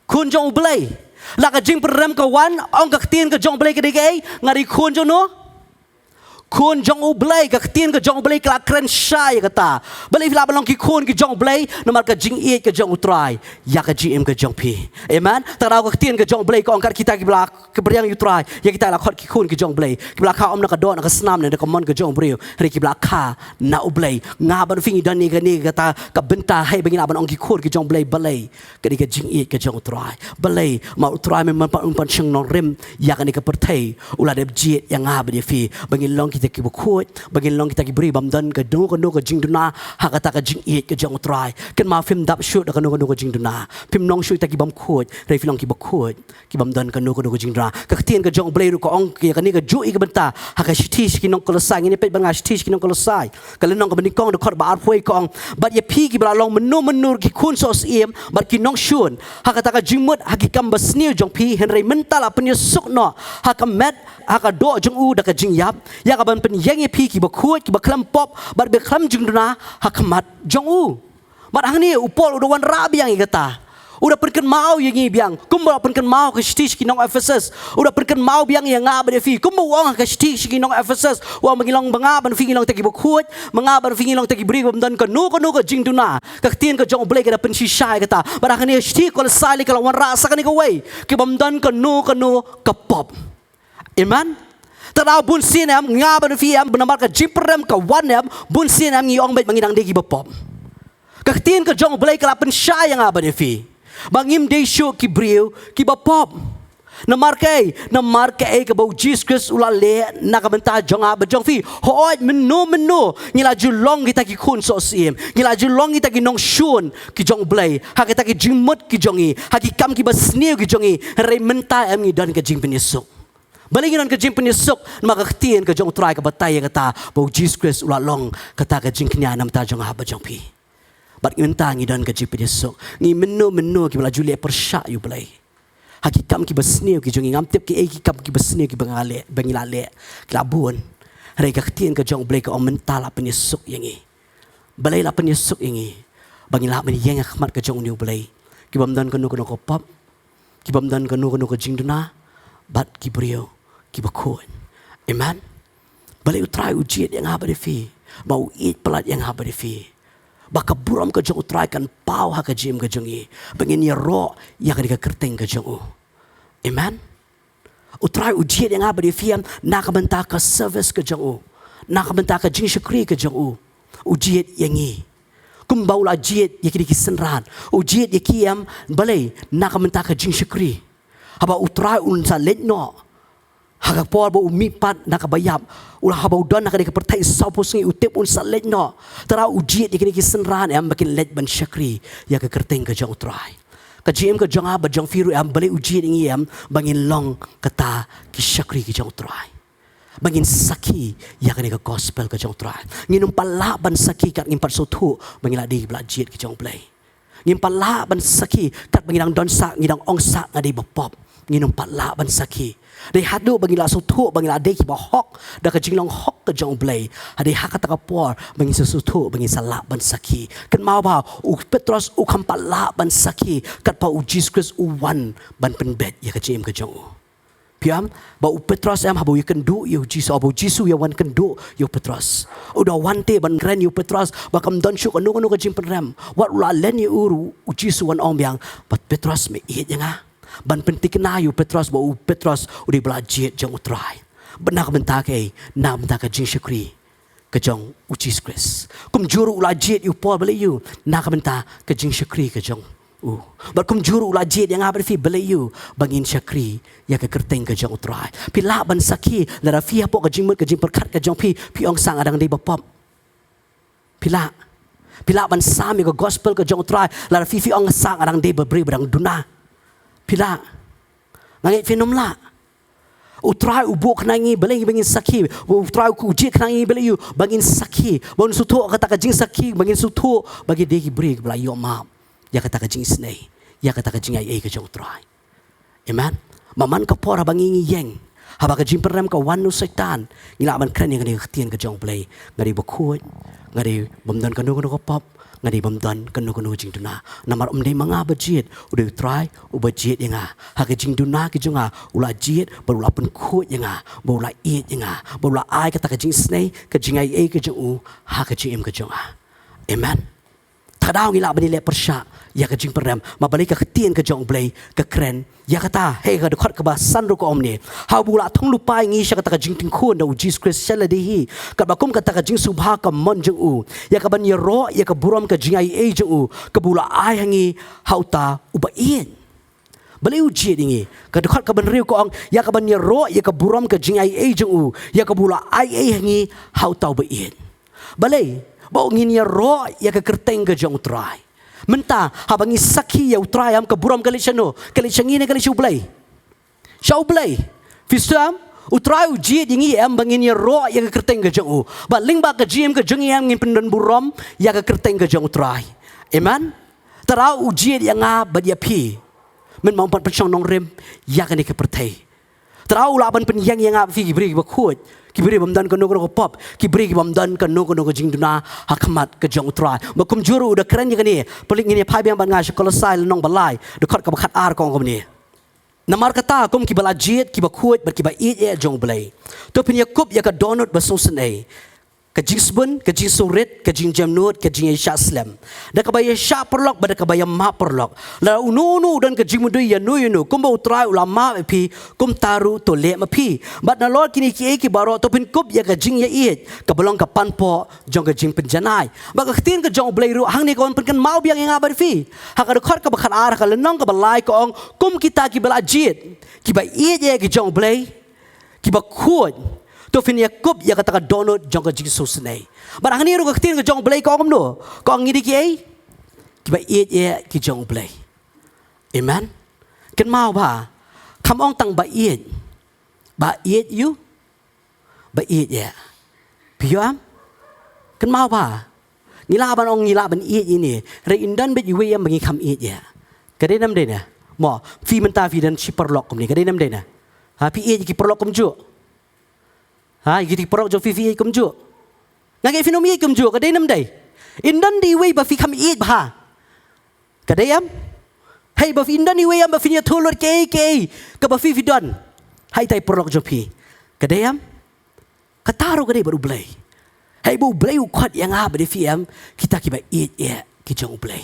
khon jong blai Laka jing perem kawan, ong kaktin ke jong belai ke dege, ngari khun jono, khun jong u belai kaktin ke jong belai kelak keren syai kata, belai fila balong ki khun ke jong belai, nomor ke jing iet ke jong utrai, ya ke jing ke jong pi, amen. Tarau kaktin ke jong belai, kau angkat kita ke belak ke beriang utrai, ya kita lakot ki khun ke jong belai, ke belak kau om nak dot nak senam nak kemon ke jong beriu, hari ke belak ka na u belai, ngaban fingi dan ni kata ke benta hai bagi nak ong ki khun ke jong belai belai, ke ke jing iet ke jong utrai, belai mau utrai memang umpan syang nong rem, ya ke pertai, ulah de jet yang ngab dia fi, bagi long kita ki bukut bagi long kita ki beri bamdan ke do ke jing duna hak kata ke jing iet ke jong utrai kan ma film dap shoot ke do ke jing duna film long shoot ta ki bam khut rei film ki bukut ki bamdan ke do ke jing duna ke tien ke jong blai ru ko ong ki ni ke ju i ke benta hak ke shiti ki nong kolosai ni pe banga shiti ki nong kolosai ke lenong ke benikong de khot ba ar phoi ko ong bat ye pi ki bla long menur ki kun sos iem bat ki nong shun hak kata ke jingmut hak ki kam basnil jong pi henrei mental apnya sukno hak ke met hak do jong u da ke jing yap ya ban pen yang pi ki bakut ki baklam pop bar be klam jing duna hakmat jong u mat ang ni upol udawan rabi yang kata udah perken mau yang biang kumba perken mau ke stis ki nong Ephesus udah perken mau biang yang ngab de fi kumba wong ke stis ki nong Ephesus wa mangilong bangaban fi ngilong tagi bakut mangaban fi ngilong tagi beri bamdan ke no ke jing duna ke tien ke jong blai ke da pen shisai kata bar ang ni sti kol sai kalau wan rasa kan ke wei ki bamdan ke no ke pop amen. Tadau bun sinam ngaban fiam benamar ka jiprem ka wanam bun sinam ngi ong bet manginang degi bepop. Kaktin ka jong belai kalapen syai yang ngaban fi. Bangim de shu ki briu ki bepop. Namar kai ka bau Jesus Christ ulale nak benta jong aba jong fi. Hoi menu ngila julong kita ki kun so sim. Ngila julong kita ki nong shun ki jong belai. Ha kita ki jimut ki jongi. Ha ki kam ki basniu ki jongi. Rei menta am ngi dan ka jing penisuk. Balinginan ke jing penyesuk maka ketien ke jong try ke batai kata bau Jesus Christ ulah long kata ke jing kenya nam ta jong haba jong pi bat ngenta ngi dan ke jing penyesuk ngi menu ki bala julie persyak you belai hakikam ki basniu ki jong ngam tip ki ki kam ki basniu ki bangale bangilale klabun hari ke ketien ke jong belai ke om mental la penyesuk yangi belai la penyesuk yangi bangila men yang khmat ke jong niu belai ki bamdan ke no ko pop ki bamdan ke no ke jing duna bat ki brio ki bakun amen Balai utrai ujiat yang ha berifi. Mau it pelat yang ha berifi. Baka buram ke jong utrai kan pau ha ke jim ke jongi. Bangin ya ro ya ke kerteng ke jong. Amen. Utrai ujiat yang ha berifi nak benta ke service ke jong. Nak benta ke jing syukri ke jong. Ujiat yang ni. Kum bau la jiat ya kiri kisenran. Ujiat ya kiam balai nak benta ke jing syukri. Haba utrai unsa letno. Hagak por bo umipat nakabayap ulah haba udan nakade kepertai sapos ngi utip un salet no tara ujiat dikini kisenran am makin let ban syakri ya ke kerteng ke jong utrai ka jim ke jong aba jong firu am bali ujiat ngi am bangin long kata ki syakri ke jong utrai bangin saki ya ke gospel ke jong utrai nginum pala ban saki kat ngimpat sotu bangin adi blajiat ke jong play ngim pala ban saki kat bangin don sak ngidang ong sak ngadi bepop nginum pala ban saki Dei hadu bagi la sutu bagi la dei kiba hok da ka jinglong hok ke jong blai hade hakata ka por bagi sutu bagi sala ban saki kan mau ba u Petros u kampala ban saki kat pa u Jesus u wan ban pen bet ya ka jim ke jong piam ba u Petros am habu kan du yu Jesus abu Jesus ya wan kan du yu Petros u da wan te ban ren yu Petros ba kam don syuk anu anu ka jim pen ram wat la len yu u Jesus wan om yang but Petros me it yang ban pentik na yu Petros ba u Petros udi belajar jong utrai benak bentak na bentak jing syukri ke jong Jesus Christ kum juru ulajit yu Paul beli yu na bentak ke jing syukri ke jong bat kum juru ulajit yang apa fi beli yu bangin syukri ya ke kerteng ke jong utrai pila ban saki lara fi hapo ke jing mut ke jing perkat ke jong pi ong sang adang di bapop pila ban sami ke gospel ke jong utrai lara fi ong sang adang di beri badang duna Pila ngait finom la utrai ubuk nangi beleng bangin saki utrai ku ujiat nangi beleng yu bangin saki bon sutu kata ka jing saki bangin sutu bagi degi break bla yo ma ya kata ka jing snei ya kata ka jing ai ke jong utrai amen maman ka pora bangin yeng haba ka jing perem ka wanu setan ngila man kren yang ngadi htien ke jong play ngadi bakut ngadi bomdan ka no ko pop ngadi bomdan kanu jing duna namar umdei manga bajit udah try ubajit yang ha ke jing duna ke junga ula jit baru pen khut yang baru it yang baru ai kata ke jing snei ke jing ai ke jung ha ke jing ke junga amen tadau ngila bani le persya ya ke jing perem ma balik ke tien ke jong blai ke kren ya kata hey ka dekat ke basan ro ko omni ha bula thong lupai ngi sya kata ke jing ting khun da Jesus Christ sala di hi ka bakum kata ke jing subha ka mon jung u ya ka ban ye ro ya ka buram ke jing ai jung u ke bula ai hangi hauta uba ien bali uji dingi ka dekat ka ban riu ko ong ya ka ban ye ro ya ka buram ke jing ai jung u ya ka bula ai hangi hauta uba ien balai bau ngin ya ro ya ke kerteng ke jong utrai menta habangi saki ya utrai am ke buram kali chano kali changi ne kali shublai fisam utrai uji dingi am bangin ya ro ya ke kerteng ke jong u ba ling ba ke jim ke jong yang ngin pendon buram ya ke kerteng ke jong utrai amen tara uji yang nga ba dia pi men mau pat pechong nong rem ya ke ne ke pertai tara ulaban pen yang fi bri ba khut kibri bamdan kanu kanu pop kibri bamdan kanu jing duna hakamat ke jong utrai bakum juru udah keren ya kani pelik ini pai biang ban ngai kolosai nong balai dekat ke bakat ar kong ni namar kata kum kibala jit kibakut berkiba it ya jong balai to pin yakub ya ka donut basosen ai ke jing sbun ke jing surit ke jing jamnut ke jing isya slam da ka baya sya perlok bada ka baya ma perlok la unu dan ke jing mudu ya nu kum ba utrai ulama pi kum taru to le ma pi bat na lord kini ki baro to pin kup ya ka jing ya it ka belong ka panpo jong ka jing penjanai ba ka tin ka jong blai ru hang ni kon pen kan mau biang yang abar fi ha ka khot ka bakat ar ka lenong ka balai ko ong kum kita ki bala jit ki ba it ya ki jong blai ki ba khut to fin yakub ya kata ka donut jong ka Jesus nei barang ni ru ka tin ka jong blai ko ngam no ko ngidi ki ai ki ba it ya ki jong blai amen kan mau ba kam ong tang ba it you ba it ya piam kan mau ba ngila ban ong ngila ban it ini re indan bet yu yam bangi kam it ya kadai nam de na mo fi menta fi dan si perlok kom ni kadai nam de na ha pi it ki perlok kom ju ha giti perok jo fi kum ju ngai finom ye kum ju kadai nam dai indan di we ba fi kam it ba kadai am hey ba fi indan di we am ba fi ya tholor ke ka ba fi don hai tai perok jo fi kadai am Kataro ka di baru belai. Hei bu belai ukhat yang beri fiam kita kiba eat ya kijong belai.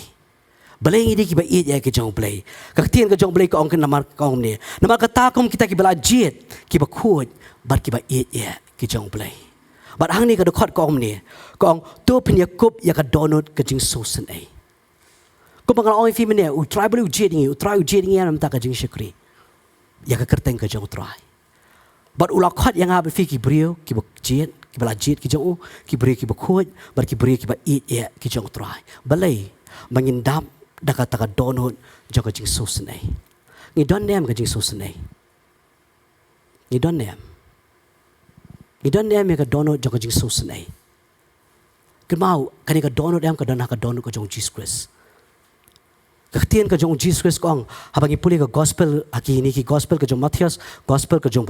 Belai ini kiba eat ya kijong belai. Kaktian kijong belai ka ong ken namar ka ong ni. Namar kata kom kita kiba lajit kiba khut bar kiba eat ya kijong belai. Bar hang ni ka dokhat ka ong ni. Ka ong tu penyakup ya ka donut ka jing sosen ai. Ko bangal ong fi mene u try beli u jet ni u try u jet ni nam ta ka jing syukri. Ya ka kerteng ka jong try. Bar ulah khat yang beri fi kibrio kiba jet kiba lajit ki jong ki beri ki khut bar ki beri ki ba eat ya ki jong try balai mangindam da kata ka donut jong jing sosen ai ngi don nem ka jing sosen ai ngi don nem ka donut jong jing sosen ai kemau kani ka donut em ka don ka donut ka jong Jesus Christ kaktian ka jong Jesus Christ kong habangi puli ka gospel aki ni ki gospel ka jong Matthias gospel ka jong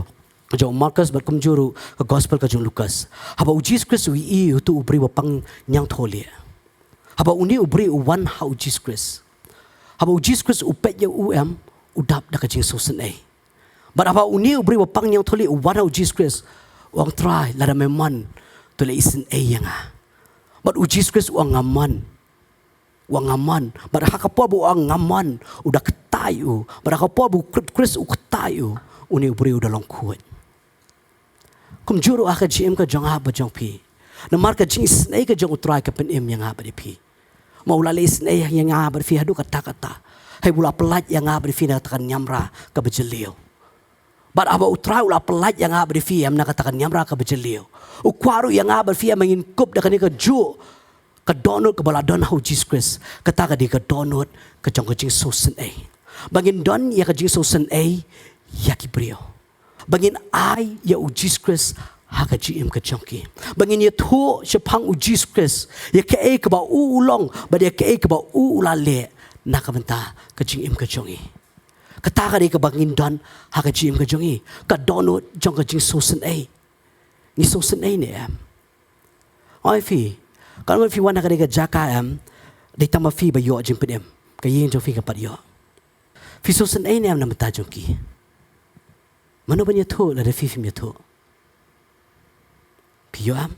Markus berkumjuru ke gospel ke jong Lukas. Haba Jesus Christ ui itu ubri wapang nyang tholia. Haba uni ubri uwan ha Jesus Christ. Haba Jesus Christ upet ya udap dak jing sosen ai. But haba uni ubri wapang nyang tholi uwan ha Jesus Christ. Wang try lada meman tole isen ai yang. But Jesus Christ wang ngaman. But hakapo bu wang ngaman udah ketayu. But hakapo bu Christ uketayu uni ubri udah long kuat. Kum juru aka jim ka jong ha ba jong pi. Na mar ka jing snai ka jong utrai ka pen em yang ha ba di pi. Mau la le snai yang ha ba fi hadu kata. Hai bula pelat yang ha ba di fi na katakan nyamra ka bejelio. But aba utrai ula pelat yang ha ba di fi am na katakan nyamra ka bejelio. Ukwaru yang ha ba fi mangin kup da ka ni ka ju ka donut ka baladon ha Jesus Christ. Kata ka di ka donut ka jong ka jing sosen ai. Bangin don ya ka jing sosen ai ya ki brio. Bangin ai ya Jesus Christ haka GM ka chongki. Bangin ya thu sepang Jesus Christ ya ke ka ba ulong ba ya ke ka ba ulale nakabenta ka GM ka chongi. Kata ka ka bangin don haka GM ka chongi. Ka donut jong ka jing sosen ai. Ni sosen ai ne am. Ai fi kalau fi wana ka jaka am de tama fi ba yo jing pedem. Ka yin jo fi ka pat yo. Fi sosen ai ne am na mata chongki. Mana banyak tu lah refi film tu. Piyo am.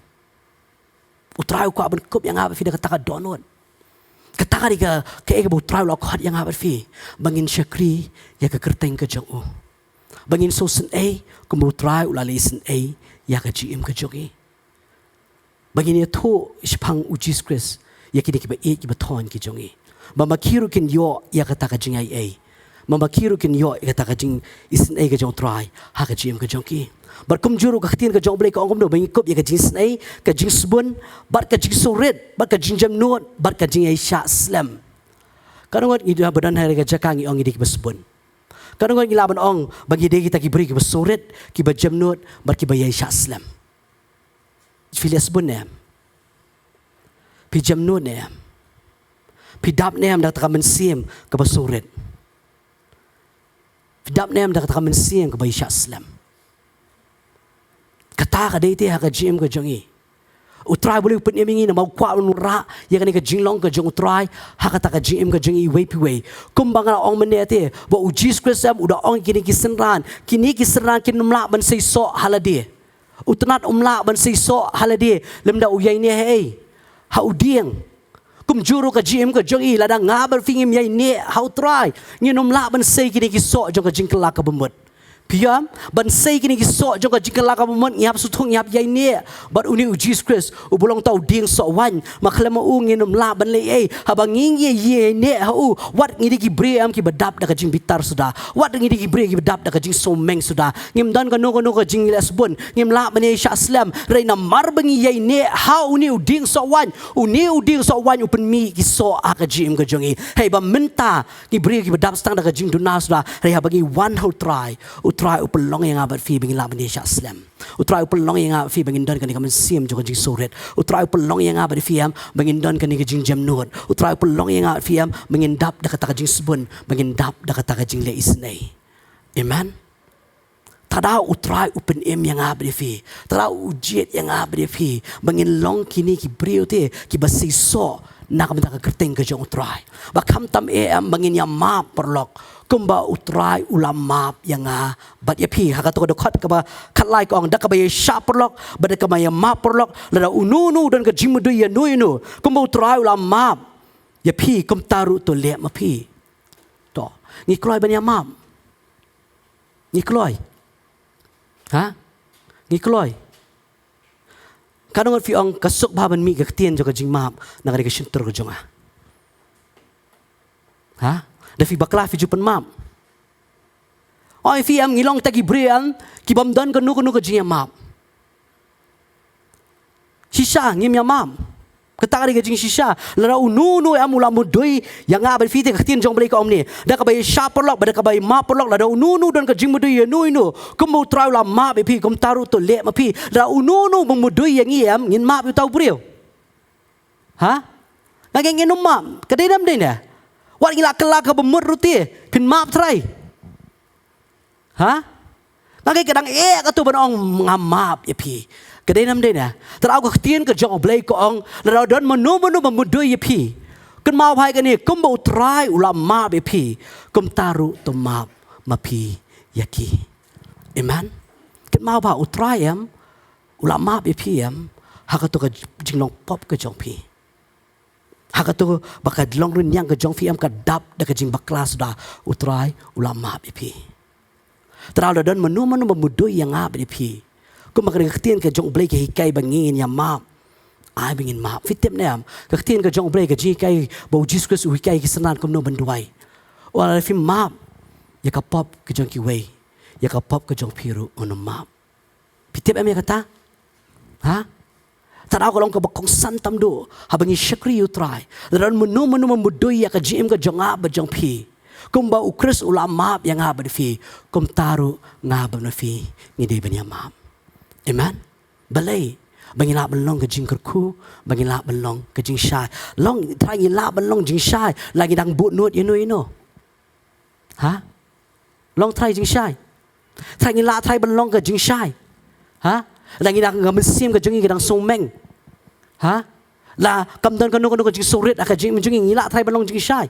Utrai ko aban kup yang apa fi dah kata donut. Kata dia ke utrai lo khat yang apa fi. Bangin syakri ya ke kerteng ke jong. Bangin sosen ai ko utrai ula lesen ai ya ke GM ke jongi. Bangin ya tu sepang Jesus Christ ya kini kiba kiba thon ki jongi. Mama kiru kin yo ya kata ka jingai ai. Mama kiru kin yo kata ka jing isen ai ka jong try ha ka jim ka jong ki bar kum juru ka khtin ka jong blai ka ongom do bang kop ya ka jing snai ka jing subun bar ka jing soret bar ka jing jam nuot bar ka jing ai sha slam kanongot ida badan hari ka jakangi ong idi ki basbun kanongot ilaban ong bagi de kita ki beri ki basoret ki ba jam nuot bar ki ba ai sha slam filias bun ne pi jam nuot ne pi dap ne am dak ka men sim ka basoret Dap nem dah kata mensiang ke bayi Islam. Kata ka dete ha ka GM ka jongi. Utrai boleh pun emingi na mau kwa nura ya kan ka jinglong ka jong utrai ha kata ka GM ka jongi way piway. Kumbang ong menete ba Jesus Christ udah ong kini kisenran kin numla ban sei so halade. Utnat umla ban sei so halade lemda uyai ne hey. Ha udiang kum juru ka GM ka jongi lada ngabar fingim yai ne how try nginom la ban sei kini ki so jong ka jingkla ka bumut piam ban sei kini ki so jong ka jingkla ka bumut ngap su thong ngap yai ne but uni Jesus Christ u bolong tau ding so wan maklama u nginom la ban le ei habang ngi ye ne ha u wat ngidi ki bre am ki badap da ka jing bitar sudah wat ngidi ki bre ki badap da ka jing someng sudah ngim dan ka no ka jing lesbon ngim la ban ye sha islam reina mar bangi yai ne ha uni u ding so wan uni u ding so wan u pen mi ki so aka jim ka jongi hey ba minta ki bre ki badap stang da ka jing dunas sudah re ha bangi one whole try u pelong yang abat fi bangi la ban ye sha islam u try u pelong yang abat fi bangi dan ka ni ka men sim jo ka jing soret u try u pelong yang abat fi am bangi dan ka ni ka jing jam nuot u try u pelong yang abat fi am bangi dap da ka jing subun bangi dap da ka jing le isnai amen tada utrai upen em yang abre fi tada ujiet yang abre fi bangin long kini ki briote ki basi so nak minta ka kerteng ka jong utrai bakam tam em bangin ya map perlok kumba utrai ulam map yang bat ya fi ha ka to dokhat ka ba khat lai ko ang da ka ba sha perlok ba da ka ma ma perlok la unu dan ka jing mudu ya nu inu ko mo trai ula ma ya phi kom taru to le ma phi to ngi kloi ban ya ma ngi kloi ha ngi kloi kadang fi ong kasuk ba ban mi ka tien jo ka jing ma na ka shin tur ko jonga ha da fi bakla fi jupan ma oi fi am ngilong tagi brian ki bam dan ka nu ka jing ma shisha ngim ya ma Ketak dia jing shisha, lara unu am ulam mudui yang abad fiti ketin jong beli kaum ni. Dah kabai sha perlok, dah kabai ma perlok, lara unu dan ke jing mudui ya nu inu. Kamu try ulam ma bepi, kamu taruh tu lek mapi. Lara unu memudui yang iam ngin ma tahu beriu. Ha? Lagi ngin ma, kedai dam deh ni. Wat ngilak kelak ke bemut ruti, pin ma try. Ha? Lagi kadang kat tu benong ngamap ya pi. Kedai nam deh na, terau ketien ke jong blay ko ong, lara don menu memudui ye pi. Ken mau hai kan ni, kum bau try ulam ma be pi, kum taru to ma pi yaki. Amen. Ken mau ba utry am ulam ma be pi am, hakatu ke jinglong pop ke jong pi. Hakatu bakal long run yang ke jong fi am ka dap de ke jing bakla sudah utry ulam ma be pi. Terau don menu memudui yang ab be pi. Kau makan ketien ke jong blay ke hikai bangin ya map, ai bangin map. Fitip ni am, ketien ke jong blay ke hikai bau Jesus Kristus hikai kesenan kau no benduai. Walau film map, ya kapop ke jong kiway, ya kapop ke jong piru ono map. Fitip am ya kata, ha? Tara ko lang ka bakong santam do, habang isyakri you try. Laran menu memudui ya ke jim ke jong ab jong pi. Kung bau Kristus ulam map yang ab fi, kum taru ngab na fi ngide banya map. Amen. Balai bangila belong ke jing kerku, bangila belong ke jing syai. Long try ngila belong jing syai, lagi dang but nut ino. Ha? Long try jing syai. Try ngila try belong ke jing syai. Ha? Lagi dang ngamesim ke jing dang someng. Ha? La kamdan kanu ke jing sorit ka jing ngila try belong jing syai.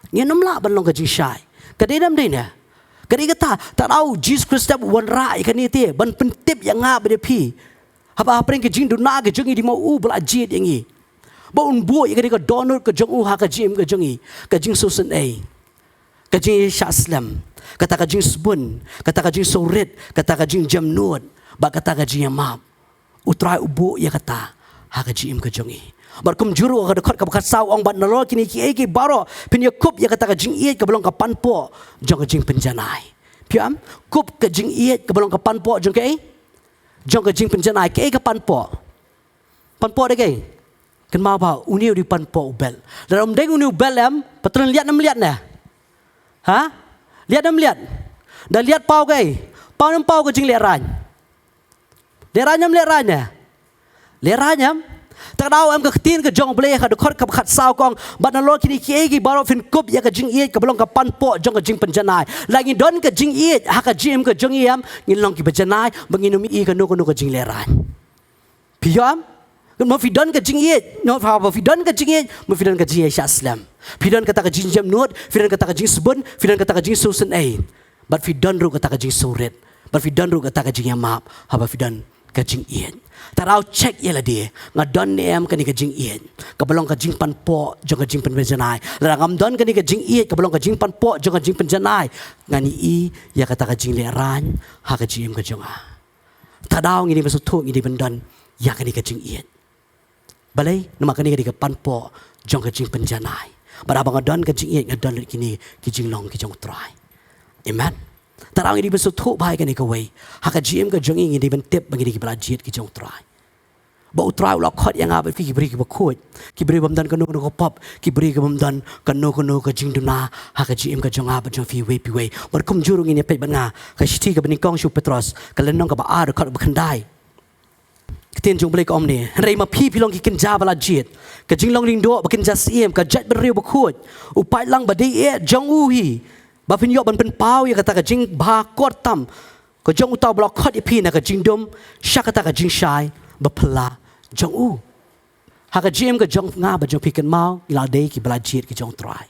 Ngenom la belong ke jing syai. Kadedam deh na. Kali kata tak tahu Jesus Kristus wan rai kan itu ban pentip yang ngap dia pi. Apa yang ke jing duna ke jing di mau belajit yang ini. Baun buat yang ke donor ke jing ha ke jing ke jing susun ai. Ke jing syaslam. Kata ke jing sebun, kata ke jing sorit, kata ke jing jamnud, ba kata ke jing map. Utrai ubu ya kata ha ke jing ke jing. Barkum juru ke dekat ke bekas saw ong bat nalo kini ki baro pin yakup ya kata ke jing iet ke belong ke panpo jong ke jing penjanai. Piam kup ke jing iet ke belong ke panpo jong ke jing penjanai ke panpo. Panpo de ke. Ken mau ba uniu di panpo ubel. Dalam deng uniu ubel am patron lihat nam lihat na. Ha? Lihat nam lihat. Dah lihat pau ke. Pau nam pau ke jing lihat ran. Lihat ran nam lihat ran ya. Lihat ran am tak tahu am ketien ke jong bleh ka dekat ke khat saw kong bat nalo kini ki baro fin kup ya ke jing iet ke belong ke panpo jong ke jing penjanai lagi don ke jing iet ha ke jim ke jong iam ngilong ki penjanai banginumi i ke no ke jing leran piam mo fi don ke jing iet no fa fi don ke jing iet mo fi don ke jing islam fi don kata ke jing jam nut fi don kata ke jing subun fi don kata ke jing susun ai bat fi don ru kata ke jing suret bat fi don ru kata ke jing map ha fi don ke jing iet tarau cek ya lah dia ngadon em kani ke jing iet ke belong ke jing panpo jong ke jing penjanai la ngam don kani ke jing iet ke belong ke jing panpo jong ke jing penjanai ngani i ya kata ke jing leran ha ke jing ke jong a tadau ngini masuk tu ngini bendon ya kani ke jing iet balai nama kani ke panpo jong ke jing penjanai barabang ngadon ke jing iet ngadon kini ke jing long ke jong try amen. Tarang ini besok tu baik kan ikawai. Hak GM ke jong ini bentip bagi dia belajit ke jong try. Bau try ulah kot yang apa fikir beri ke bakut. Kiberi bamdan kanu pop. Kiberi ke bamdan kanu ke jing duna. Hak GM ke jong apa jong fi way. Berkum jurung ini pet banga. Kashiti ke benikong shu Petros. Kalenong ke baar kot bekendai. Ketien jong beli ke om ni. Rai ma pi pilong ki kenja belajit. Ke jing long lindo bekenja siem ke jet beriu bakut. Upai lang badai jong uhi. Bapin yok ban pen pau ya kata ke jing ba kot tam ke jong utau blok kot ipi na ke jing dom syak kata ke jing syai bepela jong u ha ke jim ke jong nga ba jong piken mau ila dei ki belajit ki jong try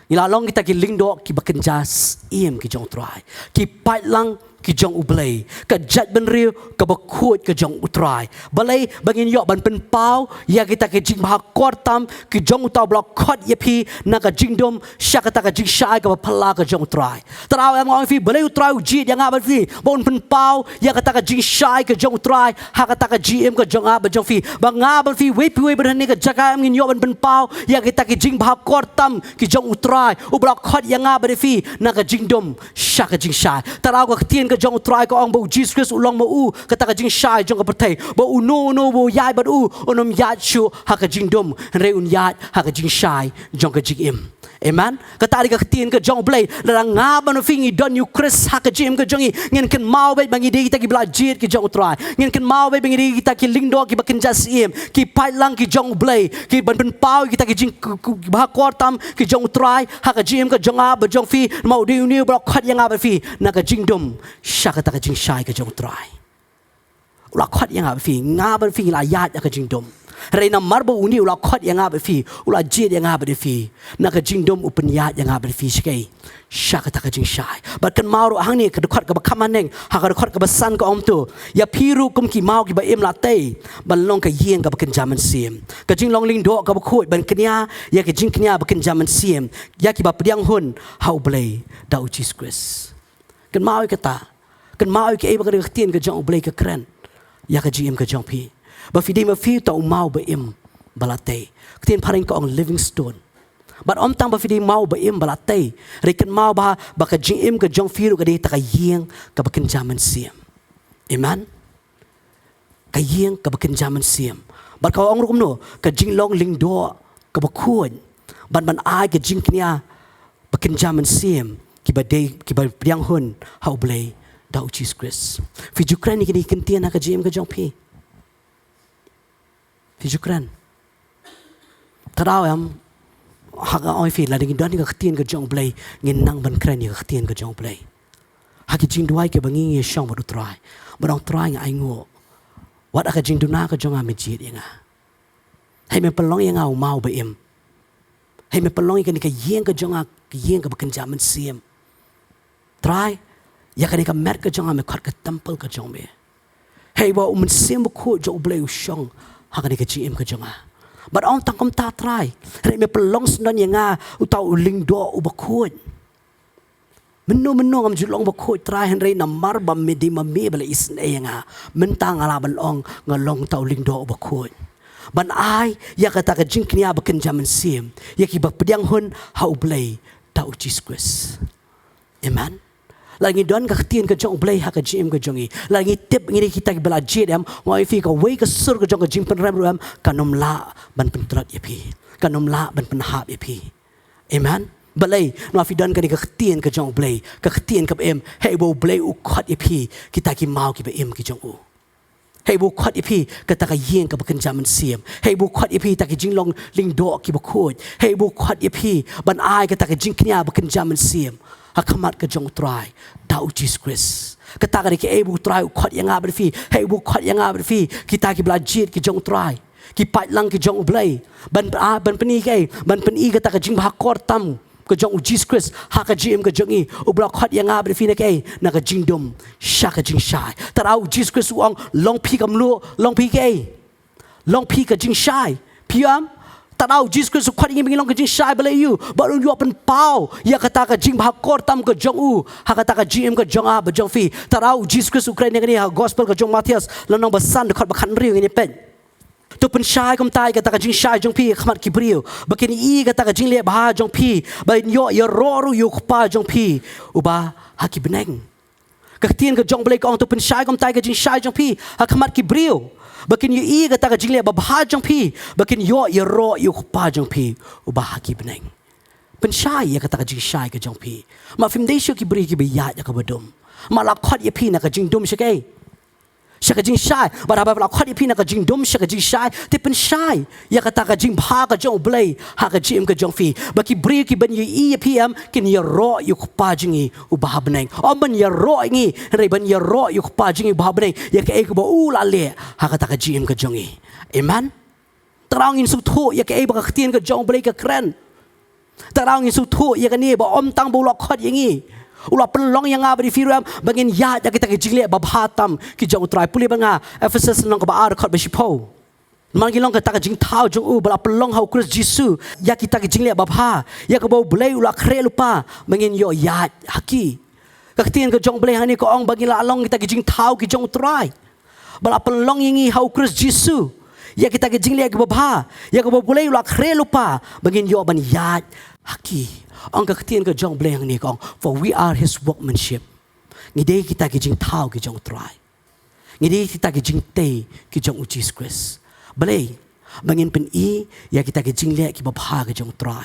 ila long kita ki lingdo ki bekenjas iem ki jong try ki pai lang ki jong ublay ka jat ben riu ka bakut ka jong utrai balai bangin yo ban pen pau ya kita ke jing bah kortam ki jong utau blok khot ye phi na ka jing dom syakata ka jing syai ka phala ka jong utrai tarau am ngong fi balai utrai uji yang ban fi bon pen pau ya kata ka jing syai ka jong utrai ha kata ka gm ka jong a ba jong fi banga ban fi we pi we ban ni ka jaka am ngin yo ban pen pau ya kita ke jing bah kortam ki jong utrai u blok khot yang a ba fi na ka jing dom syaka jing syai tarau ka tien ka jong utrai ka ong bo Jesus Christ ulong mo u kata ka jing syai jong ka pertai bo u no bo yai ba u onom yat shu ha ka jing dom re un yat ha ka jing syai jong ka jing im amen kata ari ka tien ka jong blai la nga ban fingi don you Chris ha ka jim ka jongi ngin kan mau be bangi di kita ki bla jit ki jong utrai ngin kan mau be bangi di kita ki lingdo ki bakin jas im ki pai lang ki jong blai ki ban pen pau kita ki jing ba kortam ki jong utrai ha ka jim ka jong a ba jong fi mau di ni bla khat yang a ba fi na ka jing dom sha ka ta ka jing shai ka jong utrai la khat yang a ba fi nga ban fi la yat ka jing dom Reina marbo uni ula khot yang abe fi ula jid yang abe fi na ka jingdom upen yat yang abe fi sikai syaka ta ka jing shai bat kan mauro hang ni ka khot ka bakamaneng ha ka khot ka basan ka om tu ya piru kum ki mau ki ba em la te ban long ka yeng ka bakan jaman sim ka jing long ling do ka ba khoi ban knya ya ka jing knya bakan jaman sim ya ki ba pdiang hun hau blai da Jesus Christ kan mau ka ta kan mau ki e ba ka tien ka jong blai ka kren ya ka jim ka jong pi ba fi ma fi ta mau ba im balate ktien paring ko ang living stone but om tang ba fi mau ba im balate rekan mau ba ka jing im ka jong fi ru ka de ta ka yeng ka bakin jaman siam amen ka yeng ka bakin jaman siam but ka ong rum no ka jing long ling do ka ba khun ban ai ka jing knya bakin jaman siam ki ba de ki ba priang hun how blay da Jesus Christ fi Ukraine ki kan tien ka jing ka jong pi Fijukan, terau am haga oi fi la dingin don ka ktien ka jong blai ngin nang ban kran ka ktien ka jong blai haki jing duai ke bangi ye shong bodu try barang try nga ai ngo wat aka jing duna ka jong am jit nga hai me pelong yang au mau ba im hai me pelong ka ni ka yeng ka jong a yeng ka bakan jaman sim try ya ka ni ka mer ka jong am khat ka temple ka jong me hai wa sim ko jong blai shong hakani ka GM ka jonga but on tang kom ta try re me pelong snon yanga utau ling do ubakut menno ngam julong bakut try hen re namar bam me di mami bala isne yanga mentang ala ban ong ngalong tau ling do ubakut ban ai ya kata ka jing knia baken jaman sim ya ki bak pediang hun hau blai tau Jesus Christ amen lagi don ka tien ka jong blai ha ka jim ka jongi lagi tip ngiri kita ki bela jedam ngoi fi ka wei ka sur ka jong ka jim pen ram ram ka nom la ban pen trat ye pi ka nom la ban pen hap ye pi amen balai no fi don ka ni ka tien ka jong blai ka tien ka em hey bo blai u khat ye pi kita ki mau ki ba em ki jong u hey bu khat ye pi ka ta ka yeng ka bakan jaman sim hey bu khat ye pi ta ki jing long ling do ki ba khot hey bu khat ye pi ban ai ka ta ka jing knya bakan jaman sim hakamat ka jong try da Jesus Christ kata ka ki ebu try khot yang ab fi hey bu khot yang ab fi kita ki blajit ki jong try ki pat lang ki jong blai ban peni ke ban peni kata ka jing ba kor tam ka jong Jesus Christ ha ka jim ka jongi u blok khot yang ab fi na ke na ka jing dom sha ka jing shai tarau Jesus Christ uang long pi kam lu long pi ke long pi ka jing shai piam tarau Jesus Christ khot ingin long ka jing shai bale you baru you open pau ya kata ka jing ba kor tam ka jong u ha kata ka jim ka jong a ba jong fi tarau Jesus Christ Ukraine ni ha gospel ka jong Matthias lanong ba san khot ba khan riu ni pen tu pen shai kom tai kata ka jing shai jong pi khamat ki brio bakin i kata ka jing le ba jong pi ba yo ya ro ru yu pa jong pi u ba ha ki beneng ka tien ka jong blai ka ong tu pen shai kom tai ka jing shai jong pi ha khamat ki brio bakin yu i kata ka jing le ba jong pi bakin yo ya ro yu pa jong pi u ba ha ki beneng pen shai ya kata ka jing shai ka jong pi ma fim dei shu ki bri ki bi ya ka badum ma la khot ye pi na ka jing dum shake Syaka jing shai, baraba bala khadi pina ka jing dom syaka jing shai, tipen shai, ya kata ka jing bha ka jong blai, ha ka jim ka jong fi, baki bri ki ban yi pm kin ya ro yu pa jingi u ba beneng, o ban ya ro ngi, re ban ya ro yu pa jingi ba beneng, ya ka ek ba u la le, ha kata ka jim ka jongi. Amen. Terang in su thu ya ka e ba ka tien ka jong blai ka kren. Terang in su thu ya ka ni ba om tang bu lok khot yangi. Ula penlong yang ngah beri firam bangin ya kita ke jingle babhatam ki jong utrai puli banga Ephesus nong ka ba khot besipo. Mangi long kata ka jing tau jong u bala pelong hau Kristus Yesus ya kita ke jingle babha ya ka bau belai ula kre lupa bangin yo ya haki. Kaktian ke jong belai hani ko ong bangin la long kita ke jing tau ki jong utrai. Bala pelong yang hau Kristus Yesus ya kita ke jingle ke babha ya ka bau belai ula kre lupa bangin yo ban ya haki. Ang kaktian ke jong belai hani ko ong for we are his workmanship. Ngidei kita ke jing tau ki jong utrai. Ngidei kita ke jing te ki jong Jesus Christ. Balai bangin pen i ya kita ke jing le ki babha ke jong utrai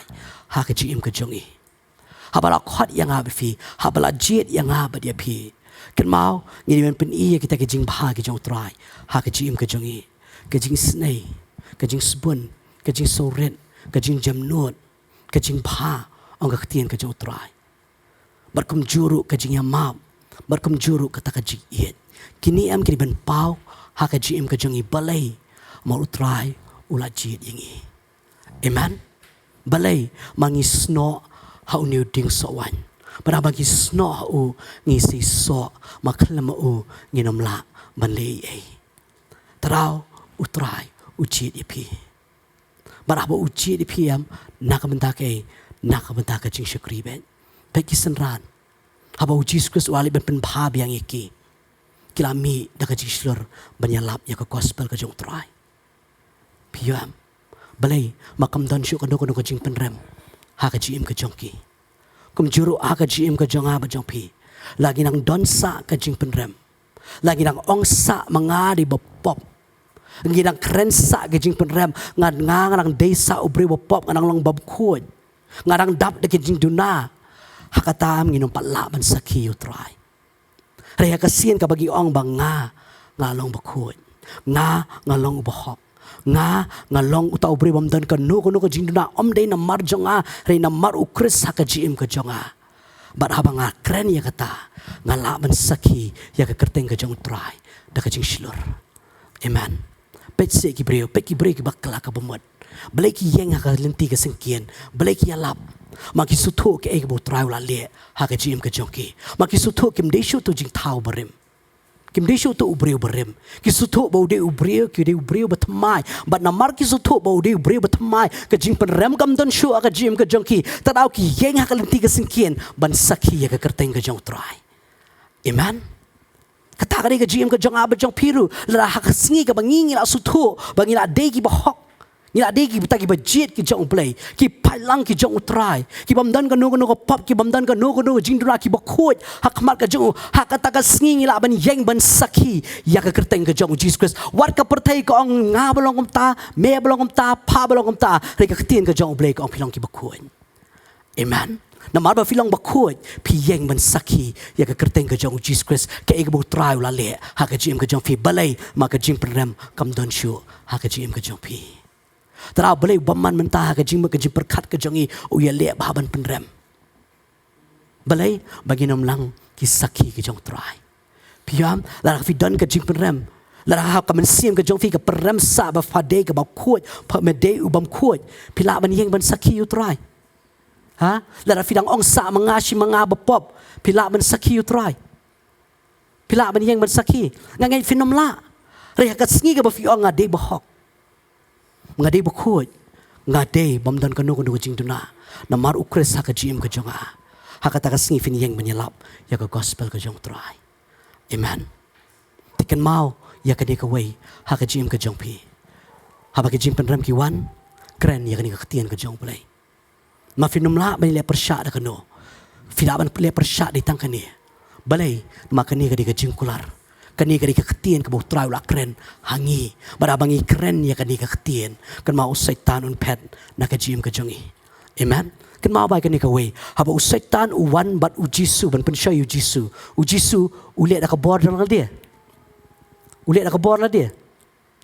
ha ke jing ke jong i. Habala khot yang ha fi habala jet yang ha ba dia pi. Kan mau ngidei pen i ya kita ke jing bha ke jong utrai ha ke jing ke jong i. Ke jing snei ke jing spun ke jing soret ke jing jamnot ke jing bha ang kaktian ke jong utrai. Barkum juru ke jing yamap barkum juru kata ke jing iet. Kini am kini ben pau ha ke jing ke jong i balai mau utrai ulat jit yang i. Amen. Balai mangi sno hau new ding so wan. Pada bagi sno hau ngisi so maklama u nginom la banlei ai. Terau utrai ujit ipi. Baraba ujit ipi am nakabentake nakabentake jing syukri ben. Bagi senran. Haba ujis Kristus wali ben penbhab yang iki. Kilami dak jing slur banyalap ya ke gospel ke jong utrai. Piam balai makam dan syuk kando kando kajing penrem ha kajim ke jongki kum juru ha kajim ke jonga ba jongpi lagi nang donsa kajing penrem lagi nang ongsa mangadi bopop lagi nang krensa kajing penrem ngad ngang desa ubri bopop nang long bab khud ngarang dap de kajing duna ha katam nginom palaban sakhi utrai reha kasien ka bagi ong banga ngalong bakhud ngalong bahok nga long utau beri bamdan kan no ko jingduna om dei na mar jonga re na mar ukris haka jim ka jonga bar habanga kren ya kata nga laban sakhi ya ka kerteng ka jong trai da ka jing shilur. Amen. Petse ki breu peki breu ki bakla ka bomot blai ki yeng haka lenti ka sengkien blai ki alap maki sutho ke ek bo trai la le haka jim ka jongki maki sutho kim dei shu to jing thau barim kim desho to ubreu berem ki sutho bau de ubreu ki de ubreu batmai but namar ki sutho bau de ubreu batmai ka jing pen rem kam don shu aka jim ka jongki tadau ki yeng ha kalenti ka singkien ban sakhi ya ka kerteng ka jong trai. Amen. Kata ka ka jim ka jong aba jong piru la ha ka singi ka bangingi la sutho bangila de ki bahok Nila degi butagi bajit ki jong play ki palang ki jong utrai ki bamdan ka no pop ki bamdan ka no jingdura ki bakut hakmat ka jong hakata ka sngi la ban yeng ban sakhi ya ka kerteng ka jong Jesus Christ war ka pertai ka ong nga balong ta me balong ta pa balong ta re ka ktien ka jong play ka ong pilong ki bakut. Amen. Na marba filong bakut pi yeng ban sakhi ya ka kerteng ka jong Jesus Christ ka eg bo trai la le ha ka jim ka jong fi balai ma ka jing prem kam don shu ha ka jim ka jong pi Terau boleh baman mentah ke jing perkat ke jongi uya le baban penrem. Boleh bagi nom lang kisaki ke jong trai. Piam la fi don ke jing penrem. La ha ka mensim ke jong fi ke perem sa ba fade ke ba kuat pa mede ubam kuat. Pila ban yeng ban saki u trai. Ha? La fi dang ong sa mangashi mangaba pop. Pila ban saki u trai. Pila ban yeng ban saki. Ngangai fi nom la. Reha ka sngi ke ba fi ong ade bahok. Ngadei bakut ngadei bamdan kanu jing duna namar ukres haka jim ka jonga haka taka singi fin yeng menyelap ya ka gospel ka jong trai. Amen. Tiken mau ya ka ka way haka jim ka jong pi haba ka jim penram ki wan kren ya ka ka ktien ka jong play ma finum la ban le persha da kanu fidaban le persha di tang kani balai makani ka ka jing kular kani kari kaketien ke bawah trai ulah keren hangi barabangi keren ya kani kaketien kan mau setan un pet nak kajim kajongi. Amen. Kan mau baik kani kawe haba setan uwan bat ujisu ban penshay ujisu uliat dak bor dalam dia uliat dak bor lah dia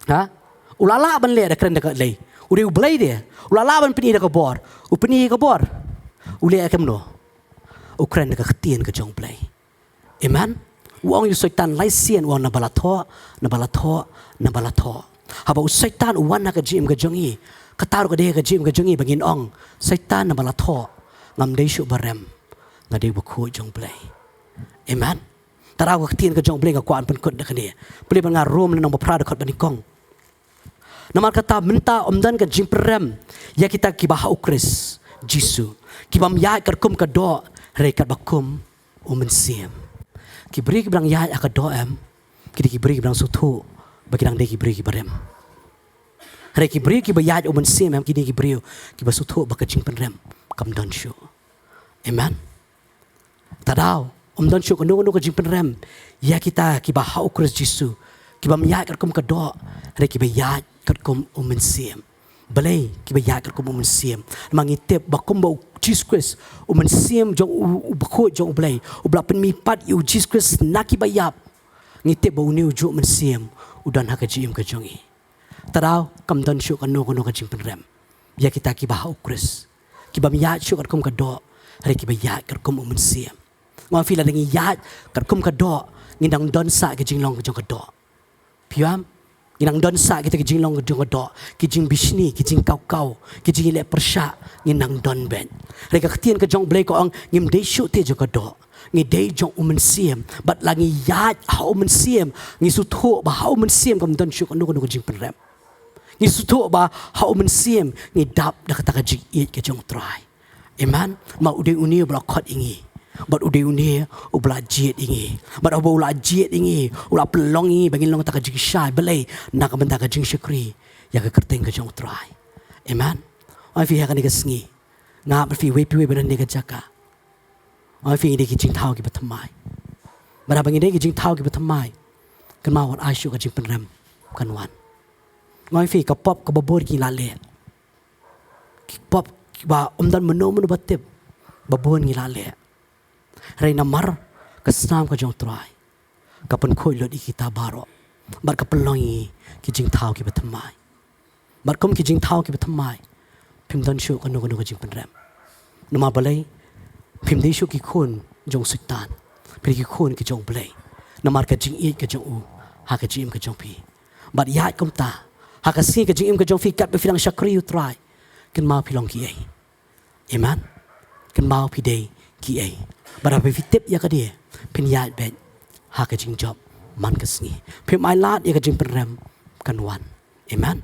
ha ulala ban le dak keren dak lei uri ublai dia ulala ban peni dak bor upeni ka bor uliat kamno ukren dak kaketien kajong play. Amen. Uang yu setan lai sien uang na balatho haba setan uwan na ka jim ka jongi kataru ka de ka jim ka jongi bangin ong setan na balatho ngam dei shu barem ngade bakhu jong blai amen taraw ka tien ka jong blai ka kwan pen kut dak ni beli ban ngarom nang bapra dak ban kong namar kata minta omdan ka jing perem ya kita kibah ukris jisu kibam ya kerkum ka do rekat bakum umensiam kibri kibrang ya ka do em kibri kibrang sutu bagi nang de kibri kibarem reki bri ki bayaj o mensim am kini ki brio ki basutho bakajing penrem kam don shu amen tadaw don shu kono kono kajing penrem ya kita ki ba hau kris jisu ki bam ya kat kum kado reki bayaj kat kum o mensim balai ki bayaj kat kum o mensim mangitep bakum ba Jesus Christ o mensim jong u bakho jong balai o bla pen mi pat yu Jesus Christ naki bayap ngitep ba uniu jo mensim udan hakajim ka jongi taraw kam don shu kanu kanu ka jing penrem ya kita ki bah ukris ki bam ya shu kat kum ka do re ki ba ya kat kum umun siam ngam fila ngi ya kat kum ka do ngindang don sa ki jing long ka jong ka do piam ngindang don sa ki jing long ka jong ka do ki jing bisni ki jing kau kau ki jing le persha ngindang don ben re ka tien ka jong blai ko ang ngim de shu te jo ka do ngi dei jong umen siem bat langi ya ha umen siem ngi su tho ba ha umen siem kam don shu kanu kanu ka jing penrem ni suto ba ha umen siem ni dap da kata ka jig it ke jong try amen ma ude uni bla khot ingi but ude uni ubla jiet ingi but obo la jiet ingi ula pelong ingi bagi long ta ka jig shai belai na ka benda ka jing shukri ya ka kerteng ka jong try amen ai fi ha ka ni ka sngi nga ba fi we pi we ban ni ka jaka ai fi ni ki jing thau ki pathamai bara bangi ni ki jing thau ki pathamai kan ma wat ai shu ka jing penram kan wan ngai fi ka pop ka babor ki lale pop ba umdan meno meno batep babon ki lale rei namar ka snam ka jong trai ka pen khoi lo di kita baro bar ka pelongi ki jing thau ki bathamai bar kom ki jing thau ki bathamai phim dan shu ka no ka jing penram nama balai phim dei shu ki khon jong sultan phir ki khon ki jong balai namar ka jing e ka jong u ha ka jim ka jong pi bar ya kom ta hakasi ka jing im ka jong fi kat be filang shakri you try kan mau pilong ki ai amen kan mau pi dei ki ai bara be fitep ya ka dia pin ya ben ha ka jing job man ka sngi pim ai lat ya ka jing penrem kan wan amen